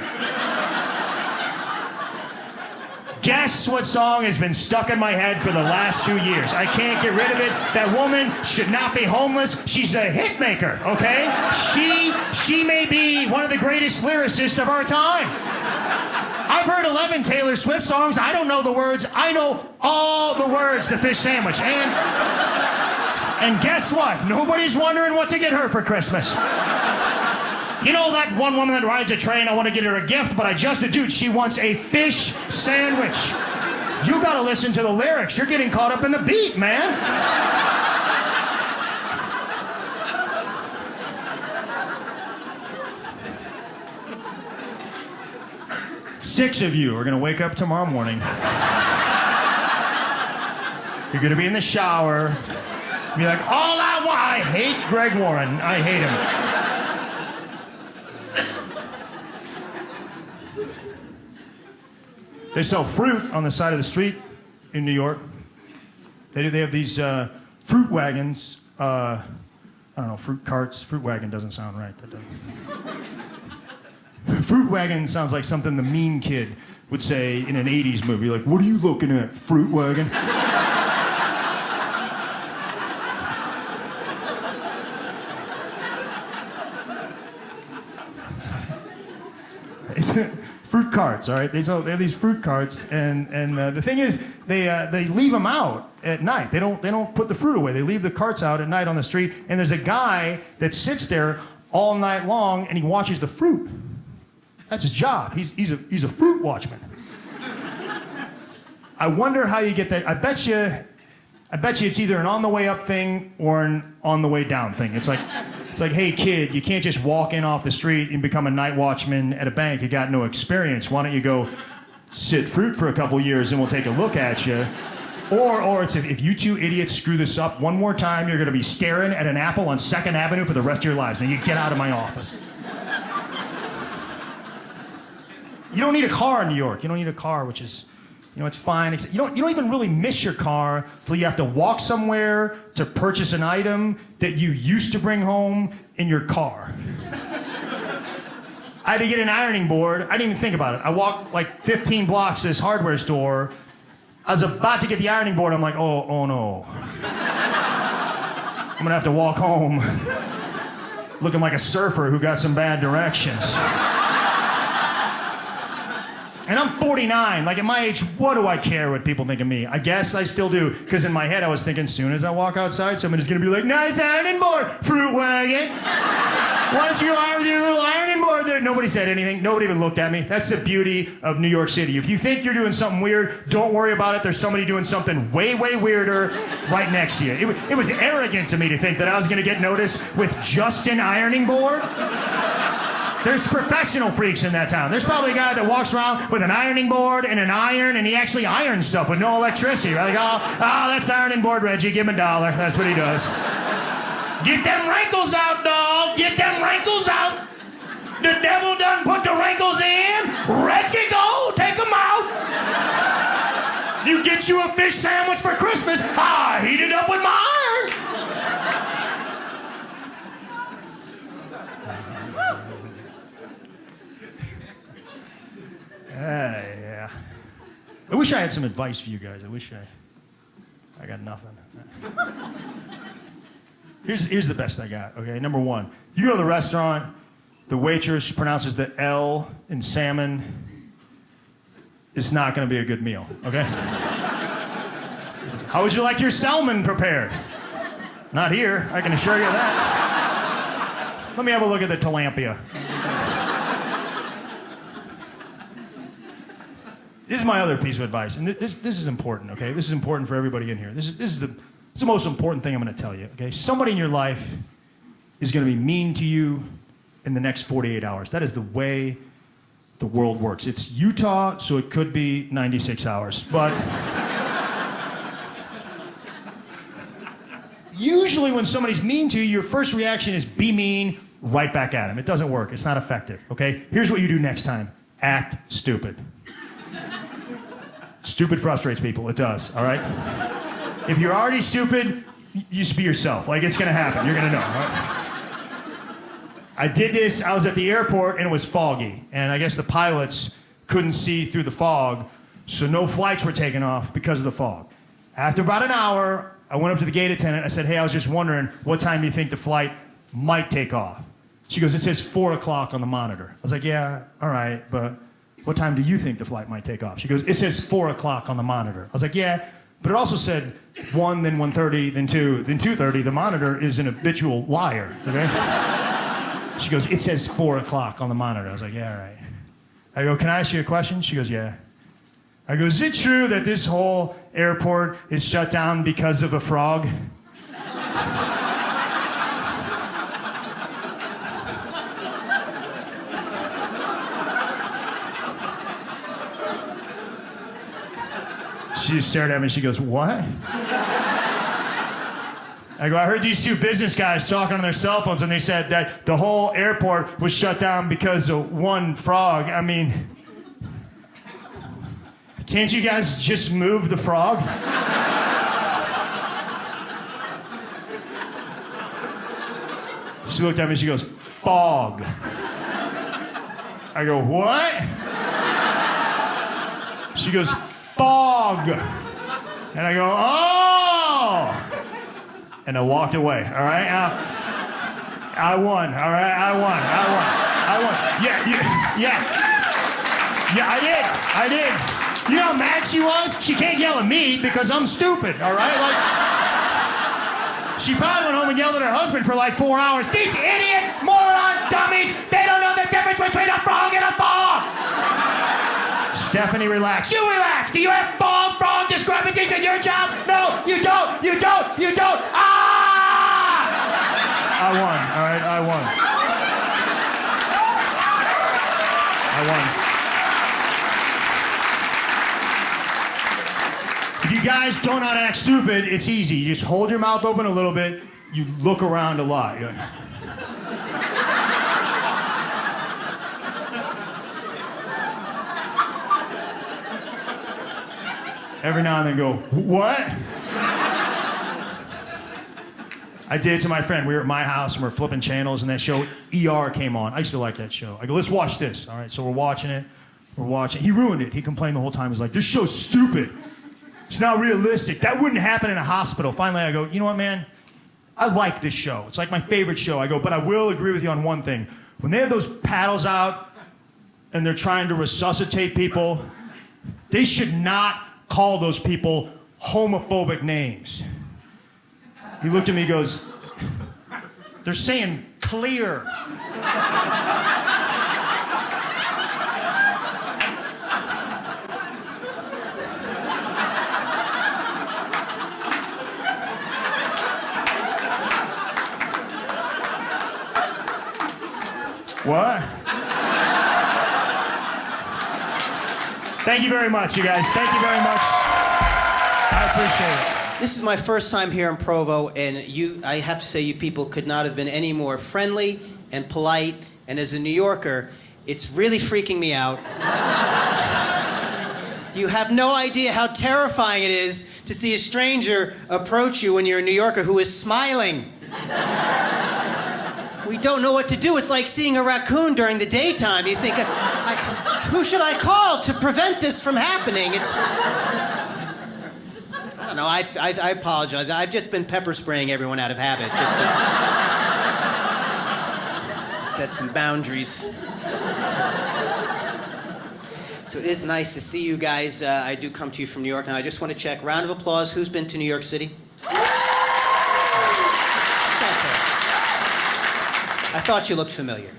Guess what song has been stuck in my head for the last 2 years? I can't get rid of it. That woman should not be homeless. She's a hit maker, okay? She may be one of the greatest lyricists of our time. I've heard 11 Taylor Swift songs. I don't know the words. I know all the words to Fish Sandwich. And guess what? Nobody's wondering what to get her for Christmas. You know that one woman that rides a train, I want to get her a gift, but I just a dude. She wants a fish sandwich. You gotta listen to the lyrics. You're getting caught up in the beat, man. Six of you are gonna wake up tomorrow morning. You're gonna be in the shower. Be like, I hate Greg Warren. I hate him. They sell fruit on the side of the street in New York. They have these fruit wagons. I don't know, fruit carts. Fruit wagon doesn't sound right. That doesn't. Fruit wagon sounds like something the mean kid would say in an 80s movie. Like, what are you looking at, fruit wagon? Fruit carts, all right? They have these fruit carts, and the thing is, they leave them out at night. They don't put the fruit away. They leave the carts out at night on the street, and there's a guy that sits there all night long, and he watches the fruit. That's his job. He's a fruit watchman. I wonder how you get that. I bet you it's either an on the way up thing or an on the way down thing. It's like, hey kid, you can't just walk in off the street and become a night watchman at a bank. You got no experience. Why don't you go sit fruit for a couple years and we'll take a look at you? Or it's if you two idiots screw this up one more time, you're gonna be staring at an apple on 2nd Avenue for the rest of your lives. Now you get out of my office. You don't need a car in New York. You don't need a car, which is, it's fine. You don't even really miss your car until you have to walk somewhere to purchase an item that you used to bring home in your car. I had to get an ironing board. I didn't even think about it. I walked like 15 blocks to this hardware store. I was about to get the ironing board. I'm like, oh no. I'm gonna have to walk home looking like a surfer who got some bad directions. And I'm 49. Like, at my age, what do I care what people think of me? I guess I still do, because in my head I was thinking, soon as I walk outside, somebody's gonna be like, nice ironing board, fruit wagon. Why don't you go iron with your little ironing board there? Nobody said anything. Nobody even looked at me. That's the beauty of New York City. If you think you're doing something weird, don't worry about it. There's somebody doing something way, way weirder right next to you. It was arrogant to me to think that I was gonna get noticed with just an ironing board. There's professional freaks in that town. There's probably a guy that walks around with an ironing board and an iron, and he actually irons stuff with no electricity. Right? Like, oh, that's ironing board, Reggie. Give him $1. That's what he does. Get them wrinkles out, dog. Get them wrinkles out. The devil done put the wrinkles in. Reggie, go. Take them out. You get you a fish sandwich for Christmas. I heat it up with my iron. Yeah. I wish I had some advice for you guys. I got nothing. Here's the best I got, okay? Number one, you go to the restaurant, the waitress pronounces the L in salmon. It's not gonna be a good meal, okay? How would you like your salmon prepared? Not here, I can assure you that. Let me have a look at the tilapia. This is my other piece of advice, and this is important, okay? This is important for everybody in here. This is the most important thing I'm gonna tell you, okay? Somebody in your life is gonna be mean to you in the next 48 hours. That is the way the world works. It's Utah, so it could be 96 hours, but usually when somebody's mean to you, your first reaction is be mean right back at them. It doesn't work, it's not effective, okay? Here's what you do next time. Act stupid. Stupid frustrates people, it does, all right? If you're already stupid, you just be yourself. Like, it's gonna happen, you're gonna know, all right? I did this, I was at the airport and it was foggy. And I guess the pilots couldn't see through the fog, so no flights were taken off because of the fog. After about an hour, I went up to the gate attendant, I said, hey, I was just wondering, what time do you think the flight might take off? She goes, it says 4 o'clock on the monitor. I was like, yeah, all right, but what time do you think the flight might take off? She goes, it says 4 o'clock on the monitor. I was like, yeah, but it also said 1, then 1:30, then 2, then 2:30. The monitor is an habitual liar, okay? She goes, it says 4 o'clock on the monitor. I was like, yeah, all right. I go, can I ask you a question? She goes, yeah. I go, is it true that this whole airport is shut down because of a frog? She just stared at me and she goes, what? I go, I heard these two business guys talking on their cell phones and they said that the whole airport was shut down because of one frog. I mean, can't you guys just move the frog? She looked at me and she goes, fog. I go, what? She goes, fog. And I go, oh. And I walked away, all right? I won, all right? I won. Yeah, I did. You know how mad she was? She can't yell at me because I'm stupid, all right? Like, she probably went home and yelled at her husband for like 4 hours. These idiot, moron, dummies, they don't know the difference between a frog and a fog. Stephanie, relax. You relax. Do you have frog discrepancies in your job? No, you don't. Ah! I won, all right? I won. If you guys don't know how to act stupid, it's easy. You just hold your mouth open a little bit. You look around a lot. every now and then go, what? I did it to my friend. We were at my house and we're flipping channels and that show ER came on. I used to like that show. I go, let's watch this. All right, so we're watching it. He ruined it. He complained the whole time. He was like, this show's stupid. It's not realistic. That wouldn't happen in a hospital. Finally, I go, you know what, man? I like this show. It's like my favorite show. I go, but I will agree with you on one thing. When they have those paddles out and they're trying to resuscitate people, they should not call those people homophobic names. He looked at me and goes, they're saying clear. What? Thank you very much, you guys. Thank you very much. I appreciate it. This is my first time here in Provo, and I have to say you people could not have been any more friendly and polite, and as a New Yorker, it's really freaking me out. You have no idea how terrifying it is to see a stranger approach you when you're a New Yorker who is smiling. We don't know what to do. It's like seeing a raccoon during the daytime. You think, who should I call to prevent this from happening? I don't know. I apologize. I've just been pepper spraying everyone out of habit, just to set some boundaries. So it is nice to see you guys. I do come to you from New York. Now, I just want to check. Round of applause. Who's been to New York City? I thought you looked familiar.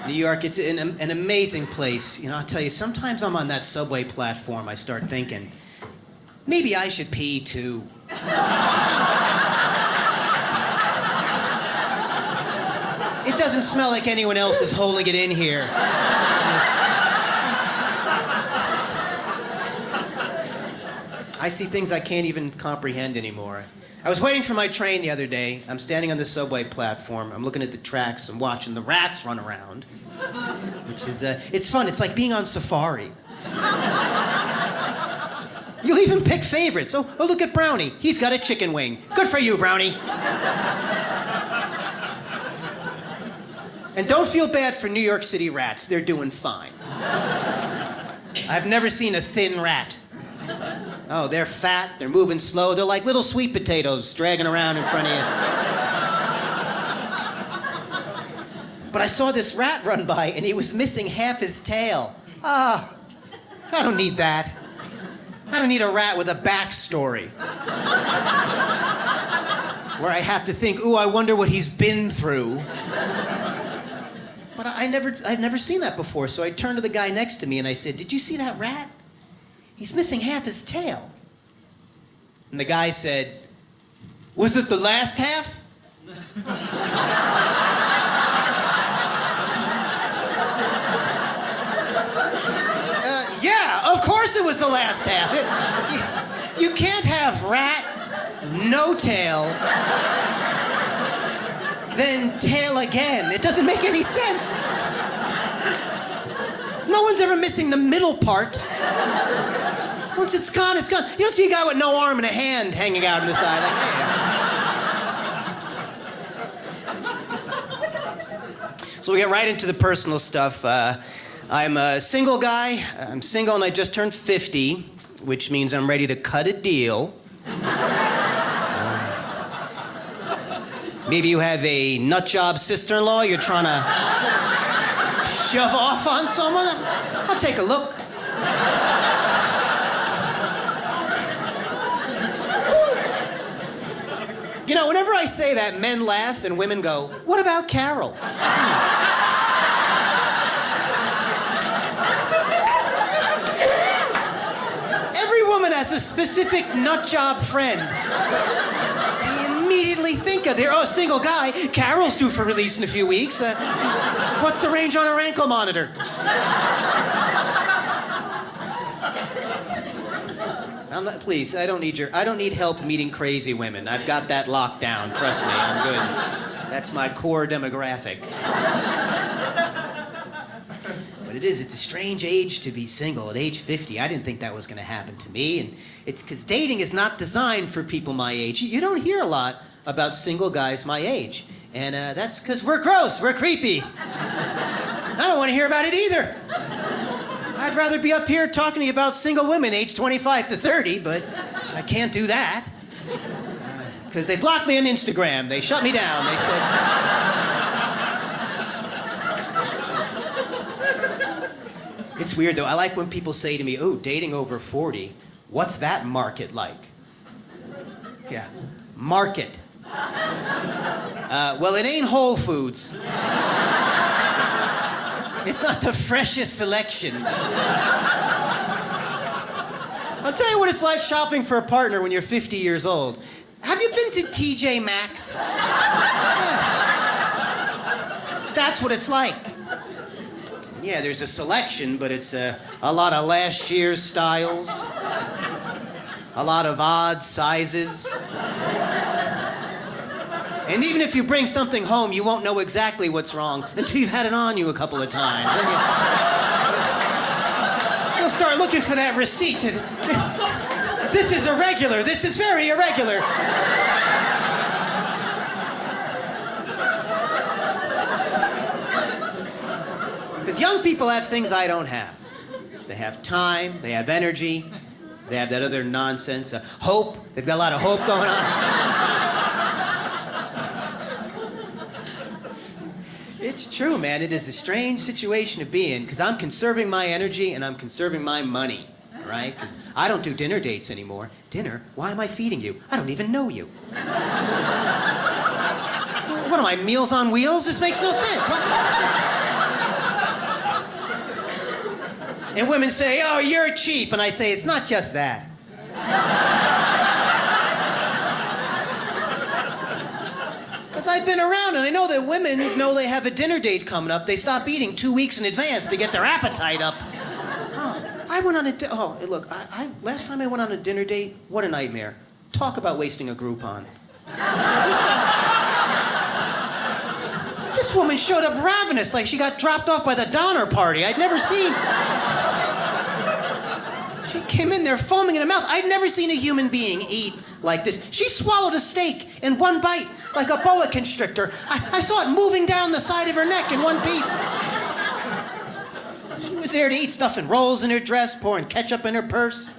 New York, it's an amazing place. You know, I'll tell you, sometimes I'm on that subway platform, I start thinking, maybe I should pee too. It doesn't smell like anyone else is holding it in here. I see things I can't even comprehend anymore. I was waiting for my train the other day. I'm standing on the subway platform. I'm looking at the tracks. I'm watching the rats run around, which is, it's fun. It's like being on safari. You'll even pick favorites. Oh, look at Brownie. He's got a chicken wing. Good for you, Brownie. And don't feel bad for New York City rats. They're doing fine. I've never seen a thin rat. Oh, they're fat, they're moving slow, they're like little sweet potatoes dragging around in front of you. But I saw this rat run by and he was missing half his tail. I don't need that. I don't need a rat with a backstory. Where I have to think, ooh, I wonder what he's been through. But I've never seen that before, so I turned to the guy next to me and I said, did you see that rat? He's missing half his tail. And the guy said, was it the last half? Yeah, of course it was the last half. You can't have rat, no tail, then tail again. It doesn't make any sense. No one's ever missing the middle part. Once it's gone, it's gone. You don't see a guy with no arm and a hand hanging out on the side. Like, hey. So we get right into the personal stuff. I'm a single guy. I'm single and I just turned 50, which means I'm ready to cut a deal. So, maybe you have a nutjob sister-in-law you're trying to shove off on someone. I'll take a look. You know, whenever I say that, men laugh and women go, what about Carol? Every woman has a specific nutjob friend. They immediately think of a single guy. Carol's due for release in a few weeks. What's the range on her ankle monitor? Please, I don't need help meeting crazy women. I've got that locked down. Trust me, I'm good. That's my core demographic. But it is. It's a strange age to be single. At age 50, I didn't think that was going to happen to me. And it's because dating is not designed for people my age. You don't hear a lot about single guys my age. And that's because we're gross. We're creepy. I don't want to hear about it either. I'd rather be up here talking to you about single women aged 25 to 30, but I can't do that. Because they blocked me on Instagram. They shut me down. They said... It's weird, though. I like when people say to me, oh, dating over 40, what's that market like? Yeah, market. Well, it ain't Whole Foods. It's not the freshest selection. I'll tell you what it's like shopping for a partner when you're 50 years old. Have you been to TJ Maxx? Yeah. That's what it's like. Yeah, there's a selection, but it's a lot of last year's styles, a lot of odd sizes. And even if you bring something home, you won't know exactly what's wrong until you've had it on you a couple of times. You'll start looking for that receipt. This is irregular. This is very irregular. Because young people have things I don't have. They have time, they have energy, they have that other nonsense, hope. They've got a lot of hope going on. It's true, man. It is a strange situation to be in because I'm conserving my energy and I'm conserving my money, right? Because I don't do dinner dates anymore. Dinner? Why am I feeding you? I don't even know you. What am I, Meals on Wheels? This makes no sense. What? And women say, oh, you're cheap. And I say, it's not just that. Because I've been around and I know that women know they have a dinner date coming up. They stop eating 2 weeks in advance to get their appetite up. Oh, I went on a... look, last time I went on a dinner date, what a nightmare. Talk about wasting a Groupon. This woman showed up ravenous, like she got dropped off by the Donner Party. I'd never seen... She came in there foaming in her mouth. I'd never seen a human being eat like this. She swallowed a steak in one bite, like a boa constrictor. I saw it moving down the side of her neck in one piece. She was there to eat, stuffing rolls in her dress, pouring ketchup in her purse.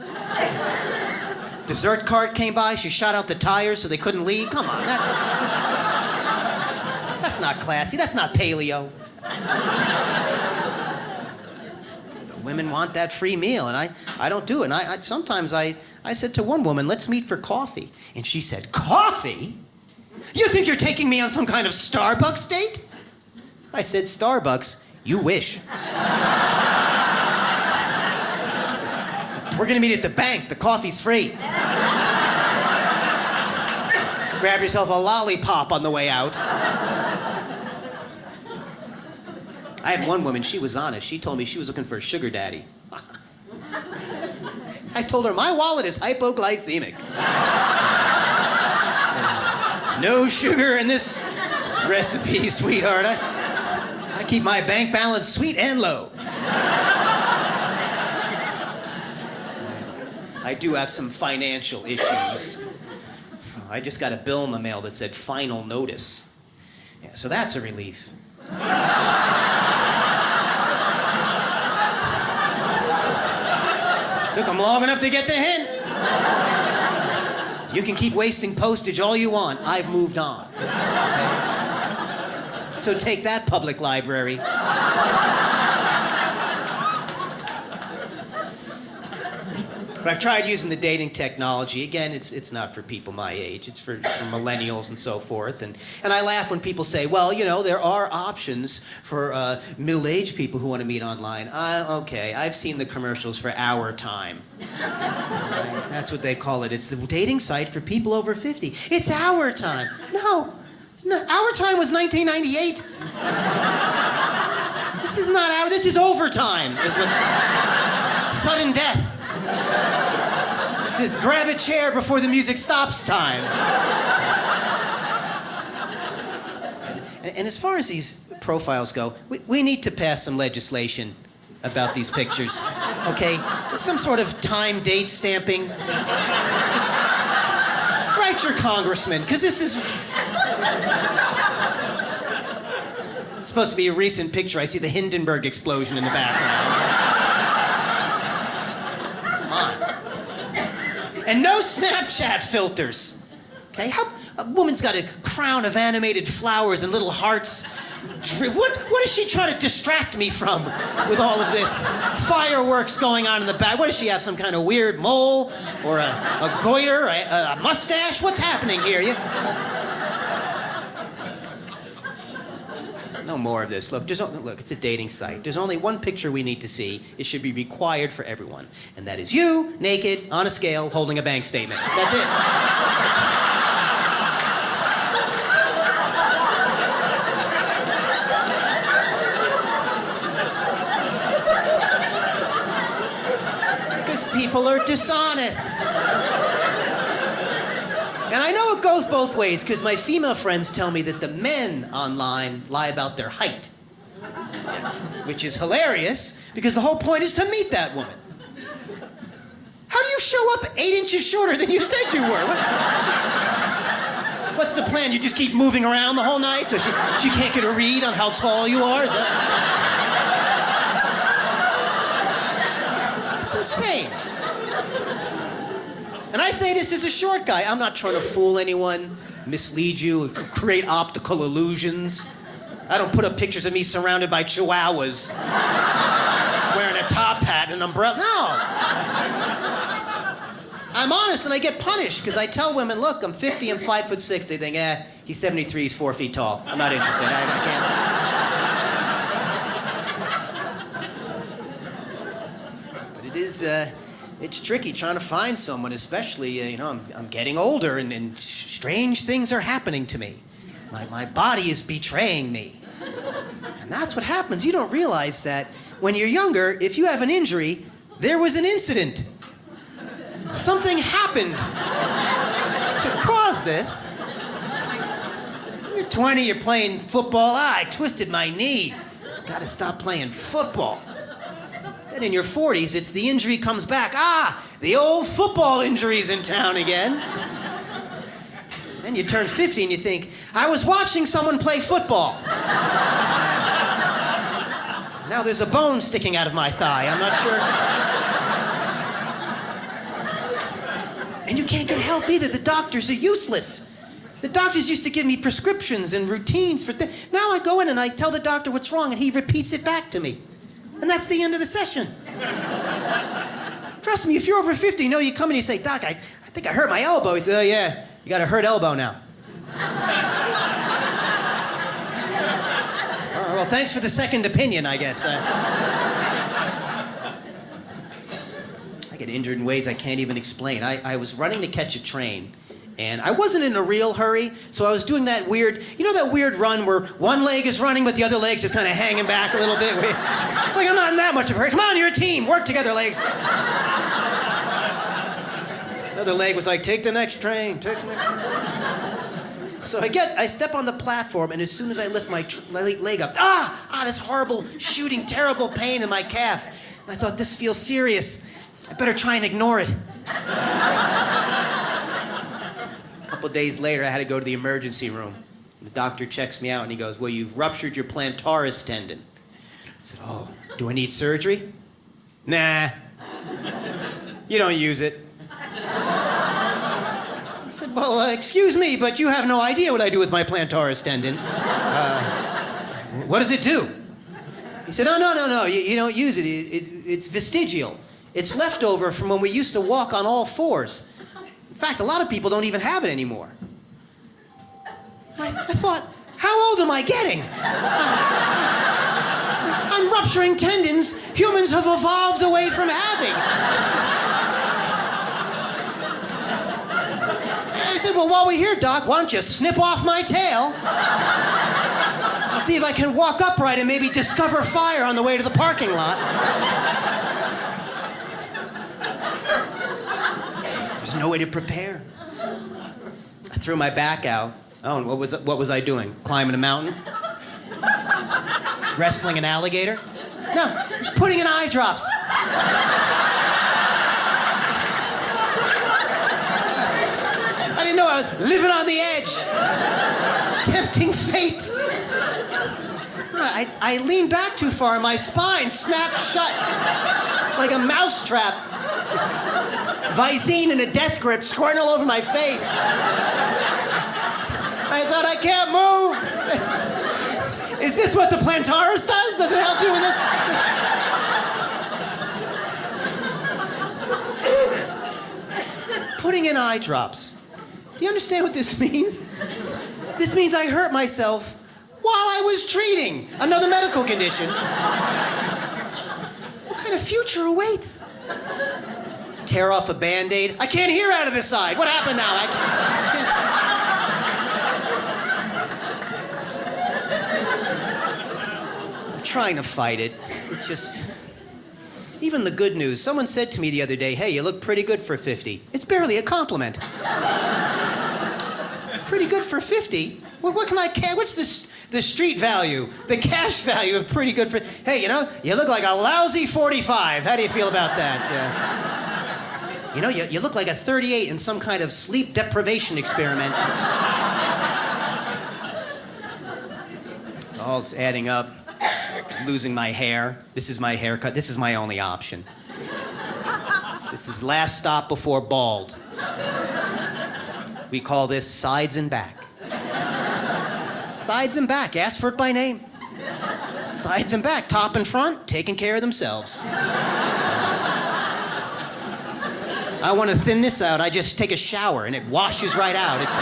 Dessert cart came by. She shot out the tires so they couldn't leave. Come on, that's not classy. That's not paleo. Women want that free meal, and I don't do it. And sometimes I said to one woman, let's meet for coffee. And she said, coffee? You think you're taking me on some kind of Starbucks date? I said, Starbucks? You wish. We're gonna meet at the bank. The coffee's free. Grab yourself a lollipop on the way out. I had one woman, she was honest. She told me she was looking for a sugar daddy. I told her, my wallet is hypoglycemic. No sugar in this recipe, sweetheart. I keep my bank balance sweet and low. I do have some financial issues. I just got a bill in the mail that said final notice. Yeah, so that's a relief. Took them long enough to get the hint. You can keep wasting postage all you want. I've moved on. Okay? So take that, public library. But I've tried using the dating technology. Again, it's not for people my age. It's for millennials and so forth. And I laugh when people say, well, you know, there are options for middle-aged people who want to meet online. Okay, I've seen the commercials for Our Time. That's what they call it. It's the dating site for people over 50. It's Our Time. No, Our Time was 1998. This is not Our, this is Overtime. Sudden death. This is grab a chair before the music stops time. And as far as these profiles go, we need to pass some legislation about these pictures, okay? Some sort of time date stamping. Just write your congressman, because this is... It's supposed to be a recent picture. I see the Hindenburg explosion in the background. Come on. And no Snapchat filters. Okay? A woman's got a crown of animated flowers and little hearts. What is she trying to distract me from with all of this fireworks going on in the back? What does she have, some kind of weird mole or a goiter, a mustache? What's happening here? No more of this. Look, it's a dating site. There's only one picture we need to see. It should be required for everyone. And that is you, naked, on a scale, holding a bank statement. That's it. Because people are dishonest. And I know it goes both ways, because my female friends tell me that the men online lie about their height. Yes. Which is hilarious, because the whole point is to meet that woman. How do you show up 8 inches shorter than you said you were? What's the plan? You just keep moving around the whole night so she can't get a read on how tall you are? Is that... It's insane. And I say this as a short guy. I'm not trying to fool anyone, mislead you, create optical illusions. I don't put up pictures of me surrounded by chihuahuas, wearing a top hat and an umbrella. No. I'm honest, and I get punished, because I tell women, look, I'm 50, I'm 5'6". They think, he's 73, he's 4 feet tall. I'm not interested. I can't. But it is... It's tricky trying to find someone, especially, I'm getting older and strange things are happening to me. My body is betraying me. And that's what happens. You don't realize that when you're younger, if you have an injury, there was an incident. Something happened to cause this. You're 20, you're playing football. I twisted my knee. Gotta stop playing football. Then in your 40s, it's the injury comes back. The old football injury's in town again. Then you turn 50 and you think, I was watching someone play football. Now there's a bone sticking out of my thigh. I'm not sure. And you can't get help either. The doctors are useless. The doctors used to give me prescriptions and routines for things. Now I go in and I tell the doctor what's wrong and he repeats it back to me. And that's the end of the session. Trust me, if you're over 50, you come and you say, Doc, I think I hurt my elbow. He says, oh, yeah, you got a hurt elbow now. Well, thanks for the second opinion, I guess. I get injured in ways I can't even explain. I was running to catch a train. And I wasn't in a real hurry, so I was doing that weird, that weird run where one leg is running, but the other leg's just kind of hanging back a little bit. Like, I'm not in that much of a hurry. Come on, you're a team. Work together, legs. Another leg was like, take the next train. Take the next train. So I step on the platform, and as soon as I lift my leg up, this horrible, shooting, terrible pain in my calf. And I thought, this feels serious. I better try and ignore it. A couple days later, I had to go to the emergency room. The doctor checks me out, and he goes, well, you've ruptured your plantaris tendon. I said, oh, do I need surgery? Nah. You don't use it. He said, well, excuse me, but you have no idea what I do with my plantaris tendon. What does it do? He said, oh, no, you don't use it. It's vestigial. It's leftover from when we used to walk on all fours. In fact, a lot of people don't even have it anymore. I thought, how old am I getting? I'm rupturing tendons humans have evolved away from having. I said, well, while we're here, Doc, why don't you snip off my tail? I'll see if I can walk upright and maybe discover fire on the way to the parking lot. There's no way to prepare. I threw my back out. Oh, and what was I doing? Climbing a mountain? Wrestling an alligator? No, he's putting in eye drops. I didn't know I was living on the edge. Tempting fate. I leaned back too far and my spine snapped shut like a mousetrap. Visine in a death grip squirting all over my face. I thought, I can't move. Is this what the Plantaris does? Does it help you with this? Putting in eye drops. Do you understand what this means? This means I hurt myself while I was treating another medical condition. What kind of future awaits? Tear off a Band-Aid. I can't hear out of this side. What happened now? I can't. I'm trying to fight it. It's just... Even the good news. Someone said to me the other day, hey, you look pretty good for 50. It's barely a compliment. Pretty good for 50? Well, what can I... What's the street value, the cash value of pretty good for... Hey, you know, you look like a lousy 45. How do you feel about that? You know, you look like a 38 in some kind of sleep deprivation experiment. It's adding up. Losing my hair. This is my haircut. This is my only option. This is last stop before bald. We call this sides and back. Sides and back. Ask for it by name. Sides and back. Top and front. Taking care of themselves. I want to thin this out. I just take a shower and it washes right out. It's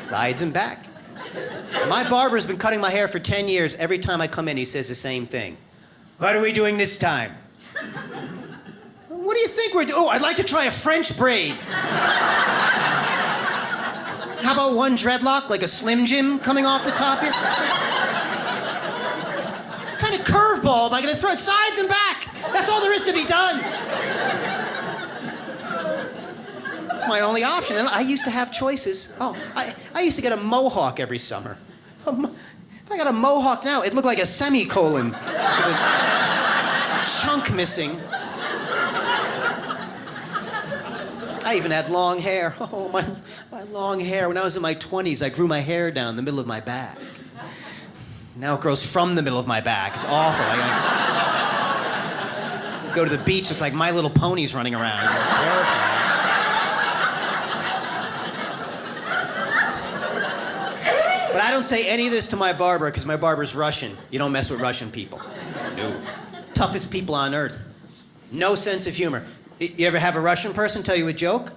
sides and back. My barber's been cutting my hair for 10 years. Every time I come in, he says the same thing. What are we doing this time? What do you think we're doing? Oh, I'd like to try a French braid. How about one dreadlock, like a Slim Jim coming off the top here? What kind of curveball am I going to throw? Sides and back. That's all there is to be done. It's my only option. And I used to have choices. Oh, I used to get a mohawk every summer. If I got a mohawk now, it'd look like a semicolon with a chunk missing. I even had long hair. Oh, my long hair. When I was in my 20s, I grew my hair down the middle of my back. Now it grows from the middle of my back. It's awful. I go to the beach, it's like My Little Pony's running around. It's terrifying. But I don't say any of this to my barber because my barber's Russian. You don't mess with Russian people. No. Toughest people on earth. No sense of humor. You ever have a Russian person tell you a joke?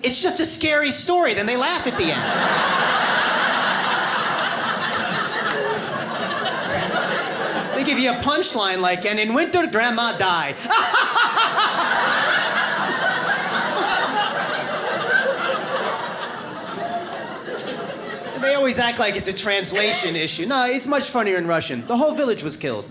It's just a scary story, then they laugh at the end. They give you a punchline like, and in winter, grandma died. They always act like it's a translation issue. No, it's much funnier in Russian. The whole village was killed.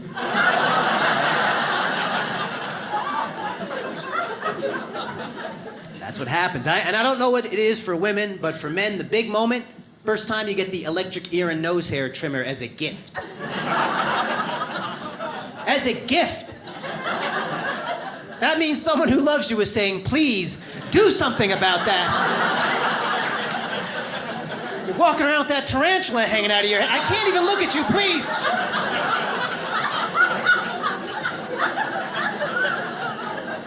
That's what happens. And I don't know what it is for women, but for men, the big moment, first time you get the electric ear and nose hair trimmer as a gift. As a gift. That means someone who loves you is saying, please, do something about that. You're walking around with that tarantula hanging out of your head. I can't even look at you, please.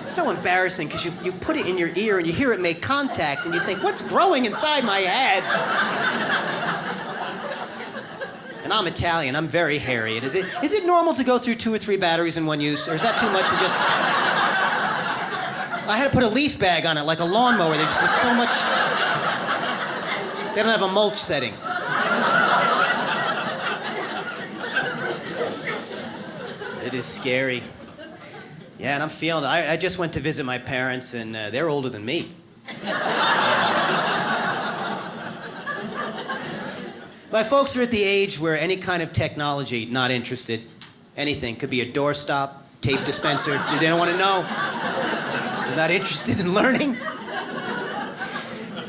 It's so embarrassing because you put it in your ear and you hear it make contact and you think, what's growing inside my head? And I'm Italian. I'm very hairy. Is it normal to go through 2 or 3 batteries in one use? Or is that too much to just... I had to put a leaf bag on it like a lawnmower. There's just so much... They don't have a mulch setting. It is scary. Yeah, and I'm feeling it. I just went to visit my parents, and they're older than me. My folks are at the age where any kind of technology, not interested. Anything. Could be a doorstop, tape dispenser. They don't want to know. They're not interested in learning.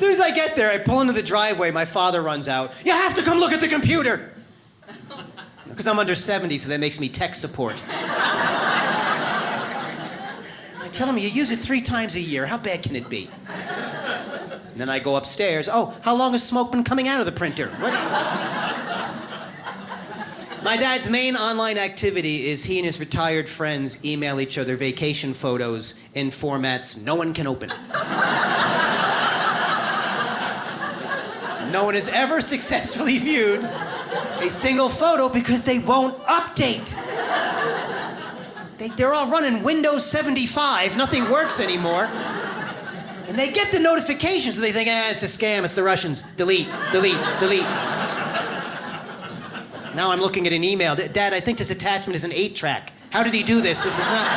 soon as I get there, I pull into the driveway. My father runs out. You have to come look at the computer. Because I'm under 70, so that makes me tech support. I tell him, you use it 3 times a year. How bad can it be? And then I go upstairs. Oh, how long has smoke been coming out of the printer? What? My dad's main online activity is he and his retired friends email each other vacation photos in formats no one can open. No one has ever successfully viewed a single photo because they won't update. They're all running Windows 75. Nothing works anymore. And they get the notifications, so they think, it's a scam, it's the Russians. Delete, delete, delete. Now I'm looking at an email. Dad, I think this attachment is an 8-track. How did he do this? This is not...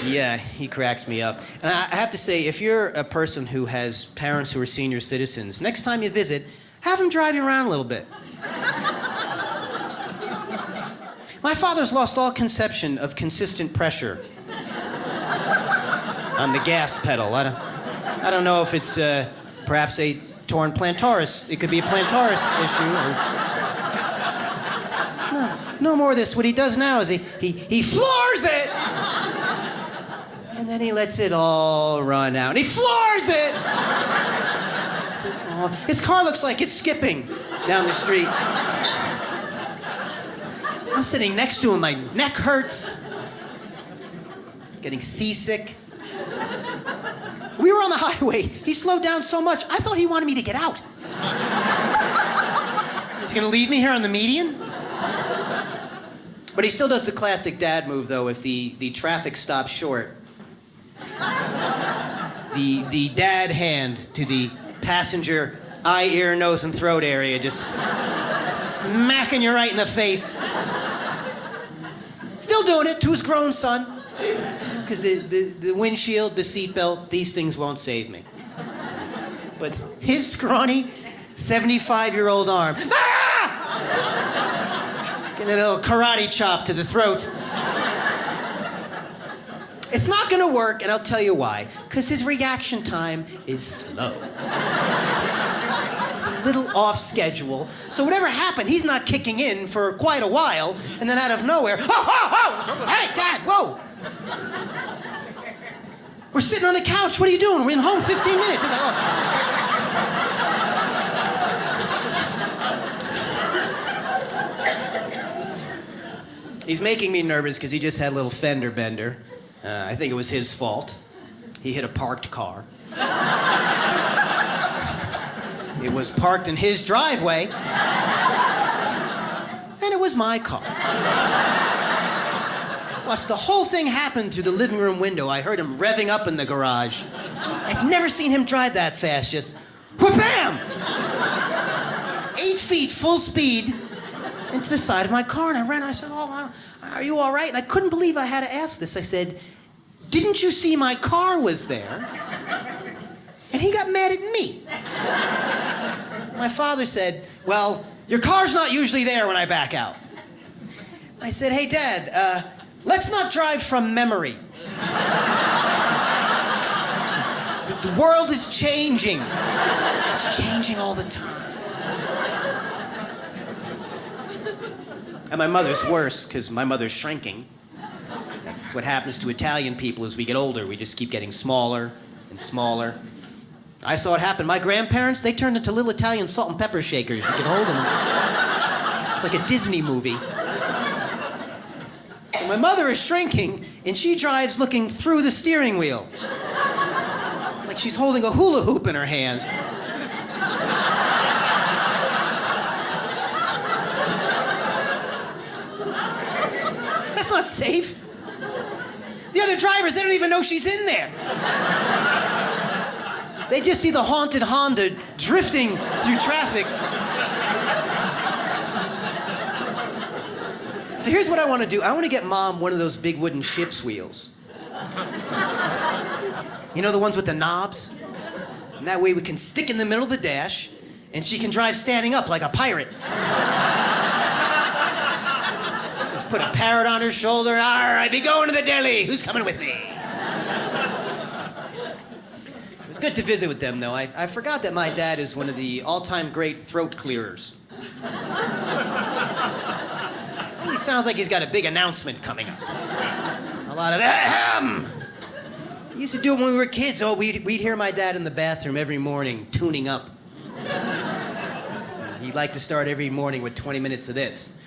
Yeah, he cracks me up. And I have to say, if you're a person who has parents who are senior citizens, next time you visit, have them drive you around a little bit. My father's lost all conception of consistent pressure on the gas pedal. I don't know if it's perhaps a torn plantaris. It could be a plantaris issue. Or... No more of this. What he does now is he floors it! And then he lets it all run out. And he floors it! His car looks like it's skipping down the street. I'm sitting next to him, my neck hurts. Getting seasick. We were on the highway. He slowed down so much, I thought he wanted me to get out. He's gonna leave me here on the median? But he still does the classic dad move, though, if the traffic stops short. The dad hand to the passenger eye, ear, nose, and throat area, just smacking you right in the face. Still doing it to his grown son. Because the windshield, the seatbelt, these things won't save me. But his scrawny, 75-year-old arm. Ah! Getting a little karate chop to the throat. It's not gonna work, and I'll tell you why. Because his reaction time is slow. It's a little off schedule. So whatever happened, he's not kicking in for quite a while, and then out of nowhere, hey, Dad, whoa! We're sitting on the couch. What are you doing? We're in home 15 minutes. He's like, He's making me nervous because he just had a little fender bender. I think it was his fault. He hit a parked car. It was parked in his driveway. And it was my car. Watched the whole thing happen through the living room window. I heard him revving up in the garage. I'd never seen him drive that fast. Just wha-bam! 8 feet, full speed, into the side of my car. And I ran. I said, "Oh, are you all right?" And I couldn't believe I had to ask this. I said, "Didn't you see my car was there?" And he got mad at me. My father said, "Well, your car's not usually there when I back out." I said, "Hey, Dad, let's not drive from memory. The world is changing. It's changing all the time." And my mother's worse, because my mother's shrinking. That's what happens to Italian people as we get older. We just keep getting smaller and smaller. I saw it happen. My grandparents, they turned into little Italian salt and pepper shakers. You could hold them. It's like a Disney movie. So my mother is shrinking, and she drives looking through the steering wheel. Like she's holding a hula hoop in her hands. That's not safe. The other drivers, they don't even know she's in there. They just see the haunted Honda drifting through traffic. So here's what I want to do. I want to get Mom one of those big wooden ship's wheels. You know, the ones with the knobs? And that way we can stick in the middle of the dash, and she can drive standing up like a pirate. Put a parrot on her shoulder. I be going to the deli. Who's coming with me? It was good to visit with them, though. I forgot that my dad is one of the all-time great throat clearers. He sounds like he's got a big announcement coming up. A lot of ahem. We used to do it when we were kids. Oh, we'd hear my dad in the bathroom every morning, tuning up. He'd like to start every morning with 20 minutes of this.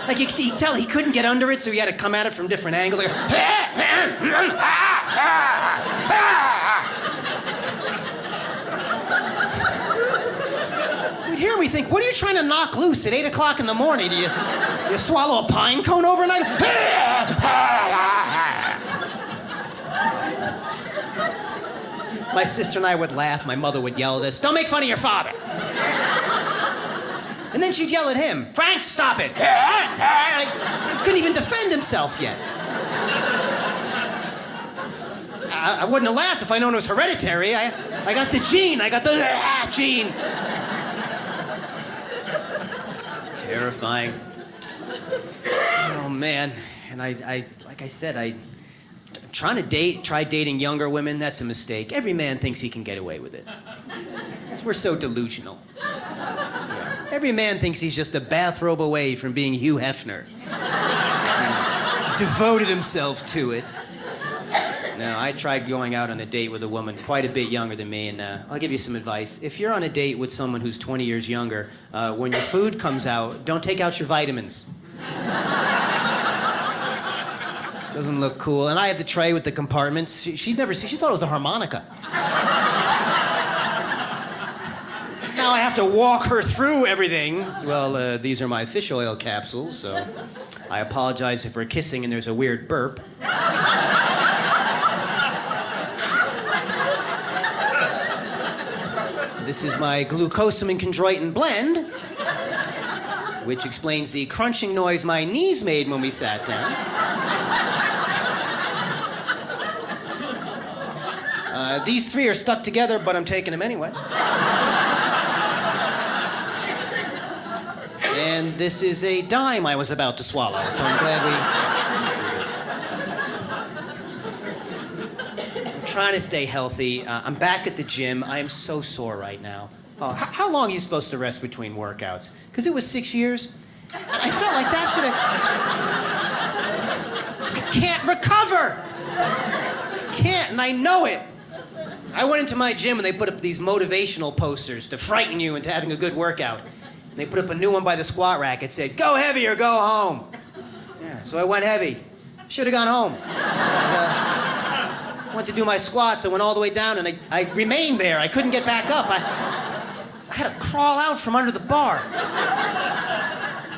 Like you could tell he couldn't get under it, so he had to come at it from different angles. Like, we'd hear him, we think, what are you trying to knock loose at 8 o'clock in the morning? Do you swallow a pine cone overnight? My sister and I would laugh. My mother would yell at us, don't make fun of your father. And then she'd yell at him, Frank, stop it. He couldn't even defend himself yet. I wouldn't have laughed if I'd known it was hereditary. I got the gene. I got the gene. It's terrifying. Oh, man. And like I said, try dating younger women, that's a mistake. Every man thinks he can get away with it. Because we're so delusional. Every man thinks he's just a bathrobe away from being Hugh Hefner. Devoted himself to it. No, I tried going out on a date with a woman quite a bit younger than me, and I'll give you some advice. If you're on a date with someone who's 20 years younger, when your food comes out, don't take out your vitamins. Doesn't look cool. And I had the tray with the compartments. She thought it was a harmonica. Now I have to walk her through everything. Well, these are my fish oil capsules, so I apologize if we're kissing and there's a weird burp. This is my glucosamine chondroitin blend, which explains the crunching noise my knees made when we sat down. These three are stuck together, but I'm taking them anyway. And this is a dime I was about to swallow, so I'm glad I'm trying to stay healthy. I'm back at the gym. I am so sore right now. Oh, how long are you supposed to rest between workouts? Because it was 6 years. And I felt like that should have... I can't recover! I can't, and I know it. I went into my gym and they put up these motivational posters to frighten you into having a good workout. And they put up a new one by the squat rack. It said, go heavy or go home. Yeah, so I went heavy. Should have gone home. I went to do my squats. I went all the way down and I remained there. I couldn't get back up. I had to crawl out from under the bar.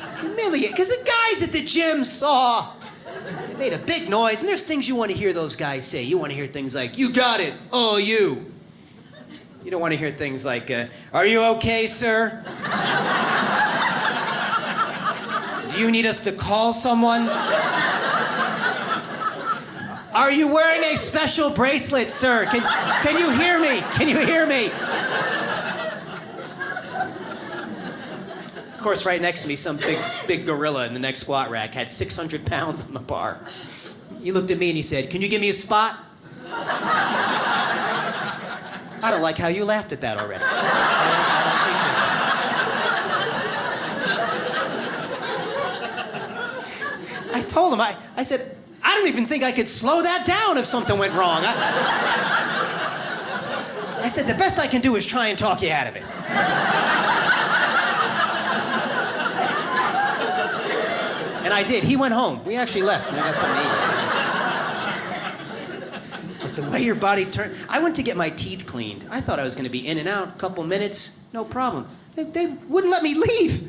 It's humiliating, because the guys at the gym saw. They made a big noise, and there's things you want to hear those guys say. You want to hear things like, you got it, oh, you. You don't want to hear things like, are you okay, sir? Do you need us to call someone? Are you wearing a special bracelet, sir? Can you hear me? Can you hear me? Of course, right next to me, some big gorilla in the next squat rack had 600 pounds on the bar. He looked at me and he said, can you give me a spot? I don't like how you laughed at that already. I told him, I said, I don't even think I could slow that down if something went wrong. I said, the best I can do is try and talk you out of it. And I did. He went home. We actually left. And I got something to eat. But the way your body turned... I went to get my teeth cleaned. I thought I was going to be in and out, a couple minutes, no problem. They wouldn't let me leave.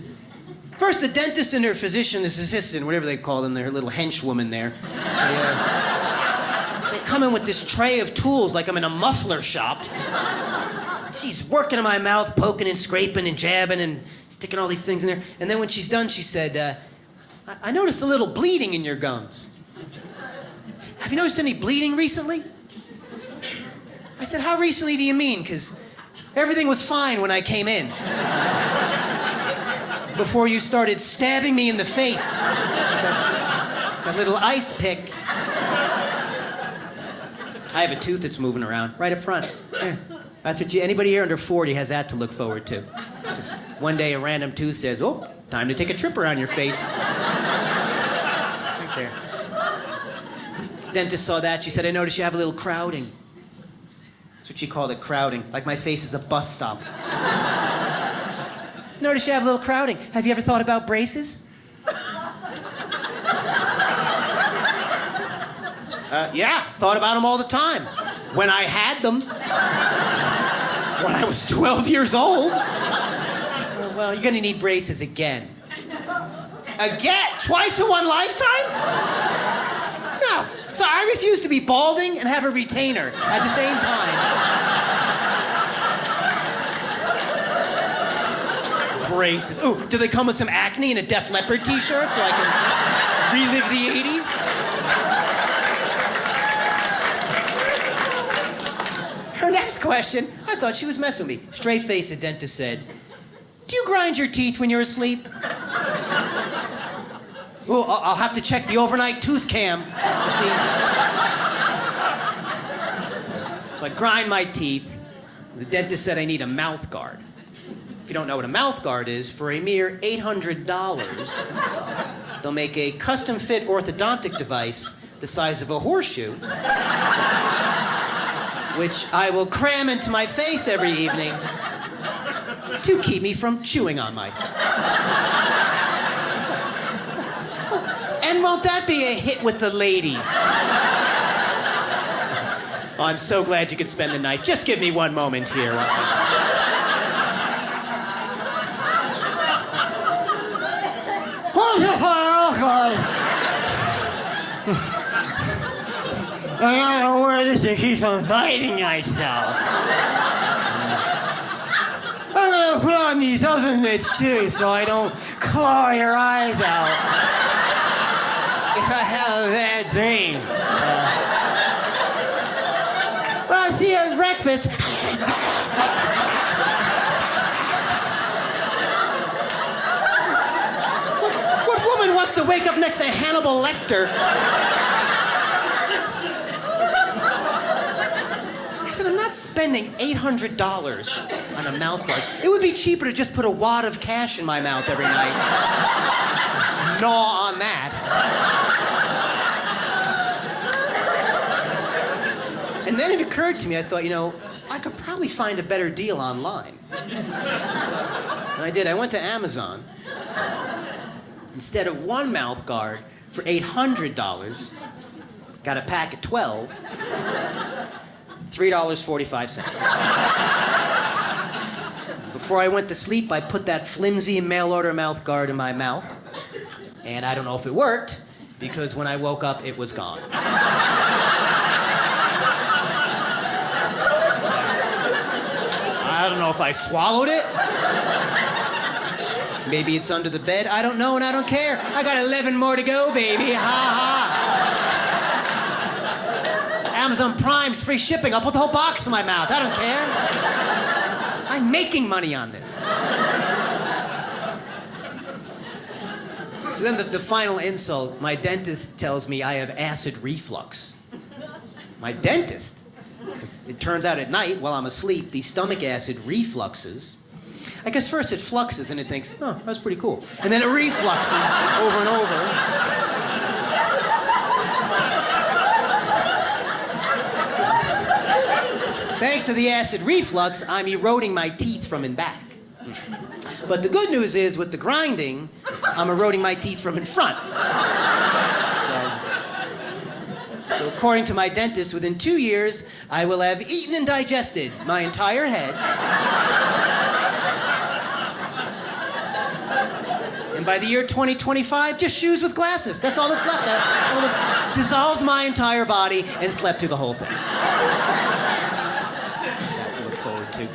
First, the dentist and her physician's assistant, whatever they call them, their little henchwoman there. They come in with this tray of tools like I'm in a muffler shop. She's working in my mouth, poking and scraping and jabbing and sticking all these things in there. And then when she's done, she said... I noticed a little bleeding in your gums. have you noticed any bleeding recently? I said, how recently do you mean? Because everything was fine when I came in. Before you started stabbing me in the face. That little ice pick. I have a tooth that's moving around right up front. Yeah. That's what anybody here under 40 has that to look forward to. Just one day a random tooth says, oh, time to take a trip around your face. Right there. Dentist saw that. She said, I noticed you have a little crowding. That's what she called it, crowding. Like my face is a bus stop. Notice you have a little crowding. Have you ever thought about braces? Yeah, thought about them all the time. When I had them. When I was 12 years old. Well, you're gonna need braces again. Again? Twice in one lifetime? No. So I refuse to be balding and have a retainer at the same time. Braces. Ooh, do they come with some acne and a Def Leppard t-shirt so I can relive the 80s? Her next question, I thought she was messing with me. Straight face, the dentist said, do you grind your teeth when you're asleep? Ooh, I'll have to check the overnight tooth cam, you see. So I grind my teeth. The dentist said I need a mouth guard. If you don't know what a mouth guard is, for a mere $800, they'll make a custom-fit orthodontic device the size of a horseshoe, which I will cram into my face every evening to keep me from chewing on myself. And won't that be a hit with the ladies? Oh, I'm so glad you could spend the night. Just give me one moment here. I don't know where this to keep on fighting myself. I'm gonna put on these other mitts too so I don't claw your eyes out. If I have a bad dream. Well, I'll see you at breakfast. What woman wants to wake up next to Hannibal Lecter? I said, I'm not spending $800 on a mouth guard. It would be cheaper to just put a wad of cash in my mouth every night. Gnaw on that. And then it occurred to me, I thought, you know, I could probably find a better deal online. And I did. I went to Amazon. Instead of one mouth guard for $800, got a pack of 12. $3.45. Before I went to sleep, I put that flimsy mail-order mouth guard in my mouth. And I don't know if it worked, because when I woke up, it was gone. I don't know if I swallowed it. Maybe it's under the bed. I don't know, and I don't care. I got 11 more to go, baby. Ha ha. Amazon Prime's free shipping. I'll put the whole box in my mouth. I don't care. I'm making money on this. So then the final insult, my dentist tells me I have acid reflux. My dentist? It turns out at night, while I'm asleep, the stomach acid refluxes. I guess first it fluxes and it thinks, oh, that's pretty cool. And then it refluxes over and over. Thanks to the acid reflux, I'm eroding my teeth from in back. But the good news is, with the grinding, I'm eroding my teeth from in front. So according to my dentist, within 2 years, I will have eaten and digested my entire head. And by the year 2025, just shoes with glasses. That's all that's left. I will have dissolved my entire body and slept through the whole thing. That to look forward to.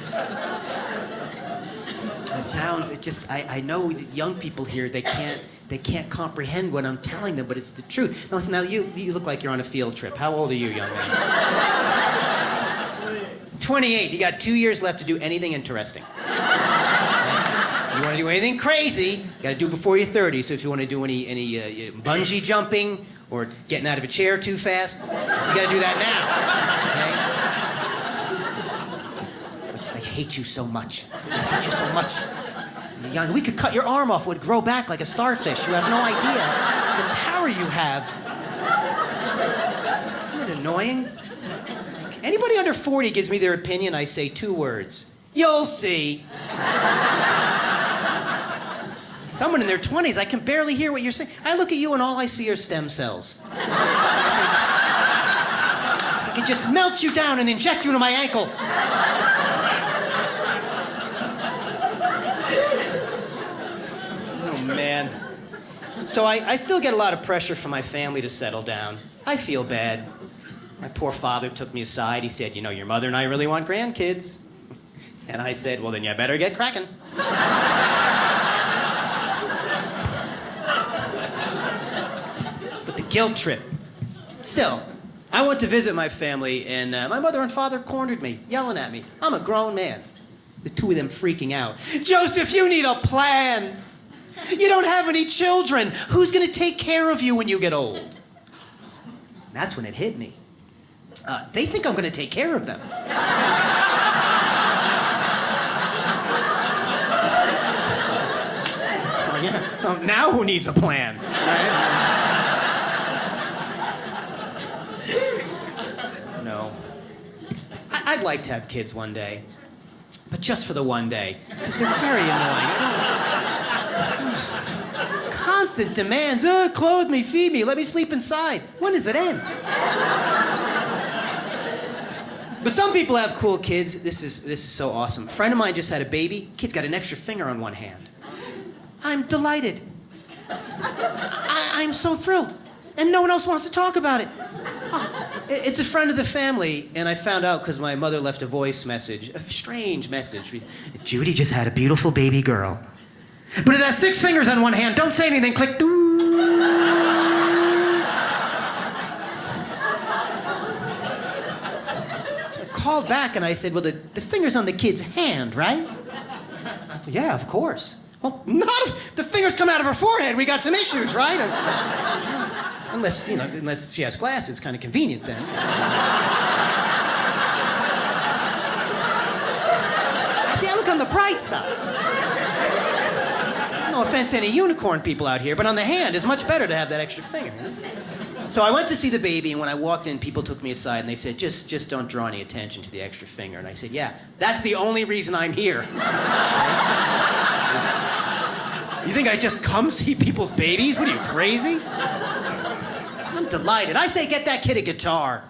It sounds, I know young people here, they can't They can't comprehend what I'm telling them, but it's the truth. Now, listen, now you look like you're on a field trip. How old are you, young man? 28. You got 2 years left to do anything interesting. You want to do anything crazy, you got to do it before you're 30. So if you want to do any bungee jumping or getting out of a chair too fast, you got to do that now. Okay? I hate you so much. I hate you so much. Young, we could cut your arm off, it would grow back like a starfish. You have no idea the power you have. Isn't it annoying? Like, anybody under 40 gives me their opinion, I say 2 words. You'll see. Someone in their 20s, I can barely hear what you're saying. I look at you and all I see are stem cells. If I could just melt you down and inject you into my ankle. Man. So I still get a lot of pressure from my family to settle down. I feel bad. My poor father took me aside. He said, you know, your mother and I really want grandkids. And I said, well, then you better get cracking. But the guilt trip. Still, I went to visit my family, and my mother and father cornered me, yelling at me. I'm a grown man. The 2 of them freaking out. Joseph, you need a plan. You don't have any children. Who's going to take care of you when you get old? That's when it hit me. They think I'm going to take care of them. Oh, yeah. Well, now who needs a plan? Right? No. I'd like to have kids one day. But just for the one day. Because they're very annoying. Constant demands. Clothe me, feed me, let me sleep inside. When does it end? But some people have cool kids. This is so awesome. A friend of mine just had a baby. Kid's got an extra finger on one hand. I'm delighted. I'm so thrilled. And no one else wants to talk about it. Oh, it's a friend of the family, and I found out because my mother left a voice message, a strange message. Judy just had a beautiful baby girl. But it has 6 fingers on one hand. Don't say anything. Click. So I called back and I said, well, the finger's on the kid's hand, right? Yeah, of course. Well, not if the fingers come out of her forehead. We got some issues, right? Unless she has glasses, it's kind of convenient then. See, I look on the bright side. No offense to any unicorn people out here, but on the hand, it's much better to have that extra finger. So I went to see the baby, and when I walked in, people took me aside, and they said, just don't draw any attention to the extra finger. And I said, yeah, that's the only reason I'm here. You think I just come see people's babies? What are you, crazy? I'm delighted. I say get that kid a guitar.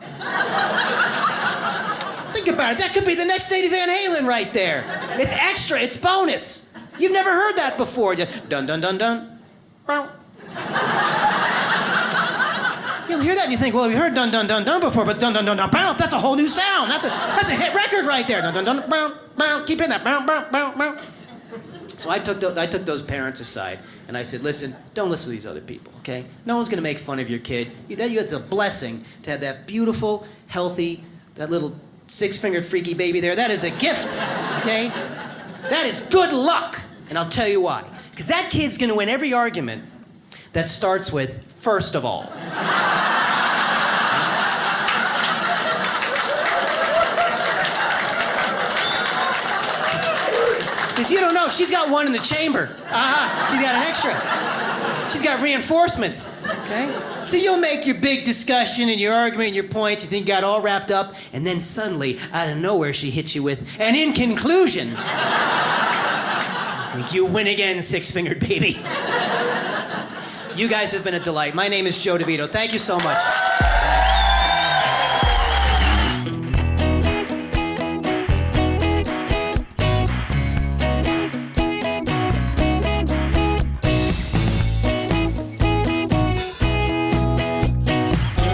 Think about it. That could be the next Eddie Van Halen right there. It's extra. It's bonus. You've never heard that before. Dun, dun, dun, dun. You'll hear that and you think, well, we heard dun, dun, dun, dun before, but dun, dun, dun, dun, bow, that's a whole new sound. That's a hit record right there. Dun, dun, dun, bow, bow. Keep in that. Bow, bow, bow, bow. So I took those parents aside, and I said, listen, don't listen to these other people, okay? No one's going to make fun of your kid. It's a blessing to have that beautiful, healthy, that little 6-fingered freaky baby there. That is a gift, okay? That is good luck, and I'll tell you why. Because that kid's going to win every argument that starts with, first of all. Because you don't know, she's got one in the chamber. She's got an extra. She's got reinforcements, okay? So you'll make your big discussion and your argument and your points, you think you got all wrapped up, and then suddenly, out of nowhere, she hits you with, and in conclusion, I think you win again, 6-fingered baby. You guys have been a delight. My name is Joe DeVito. Thank you so much.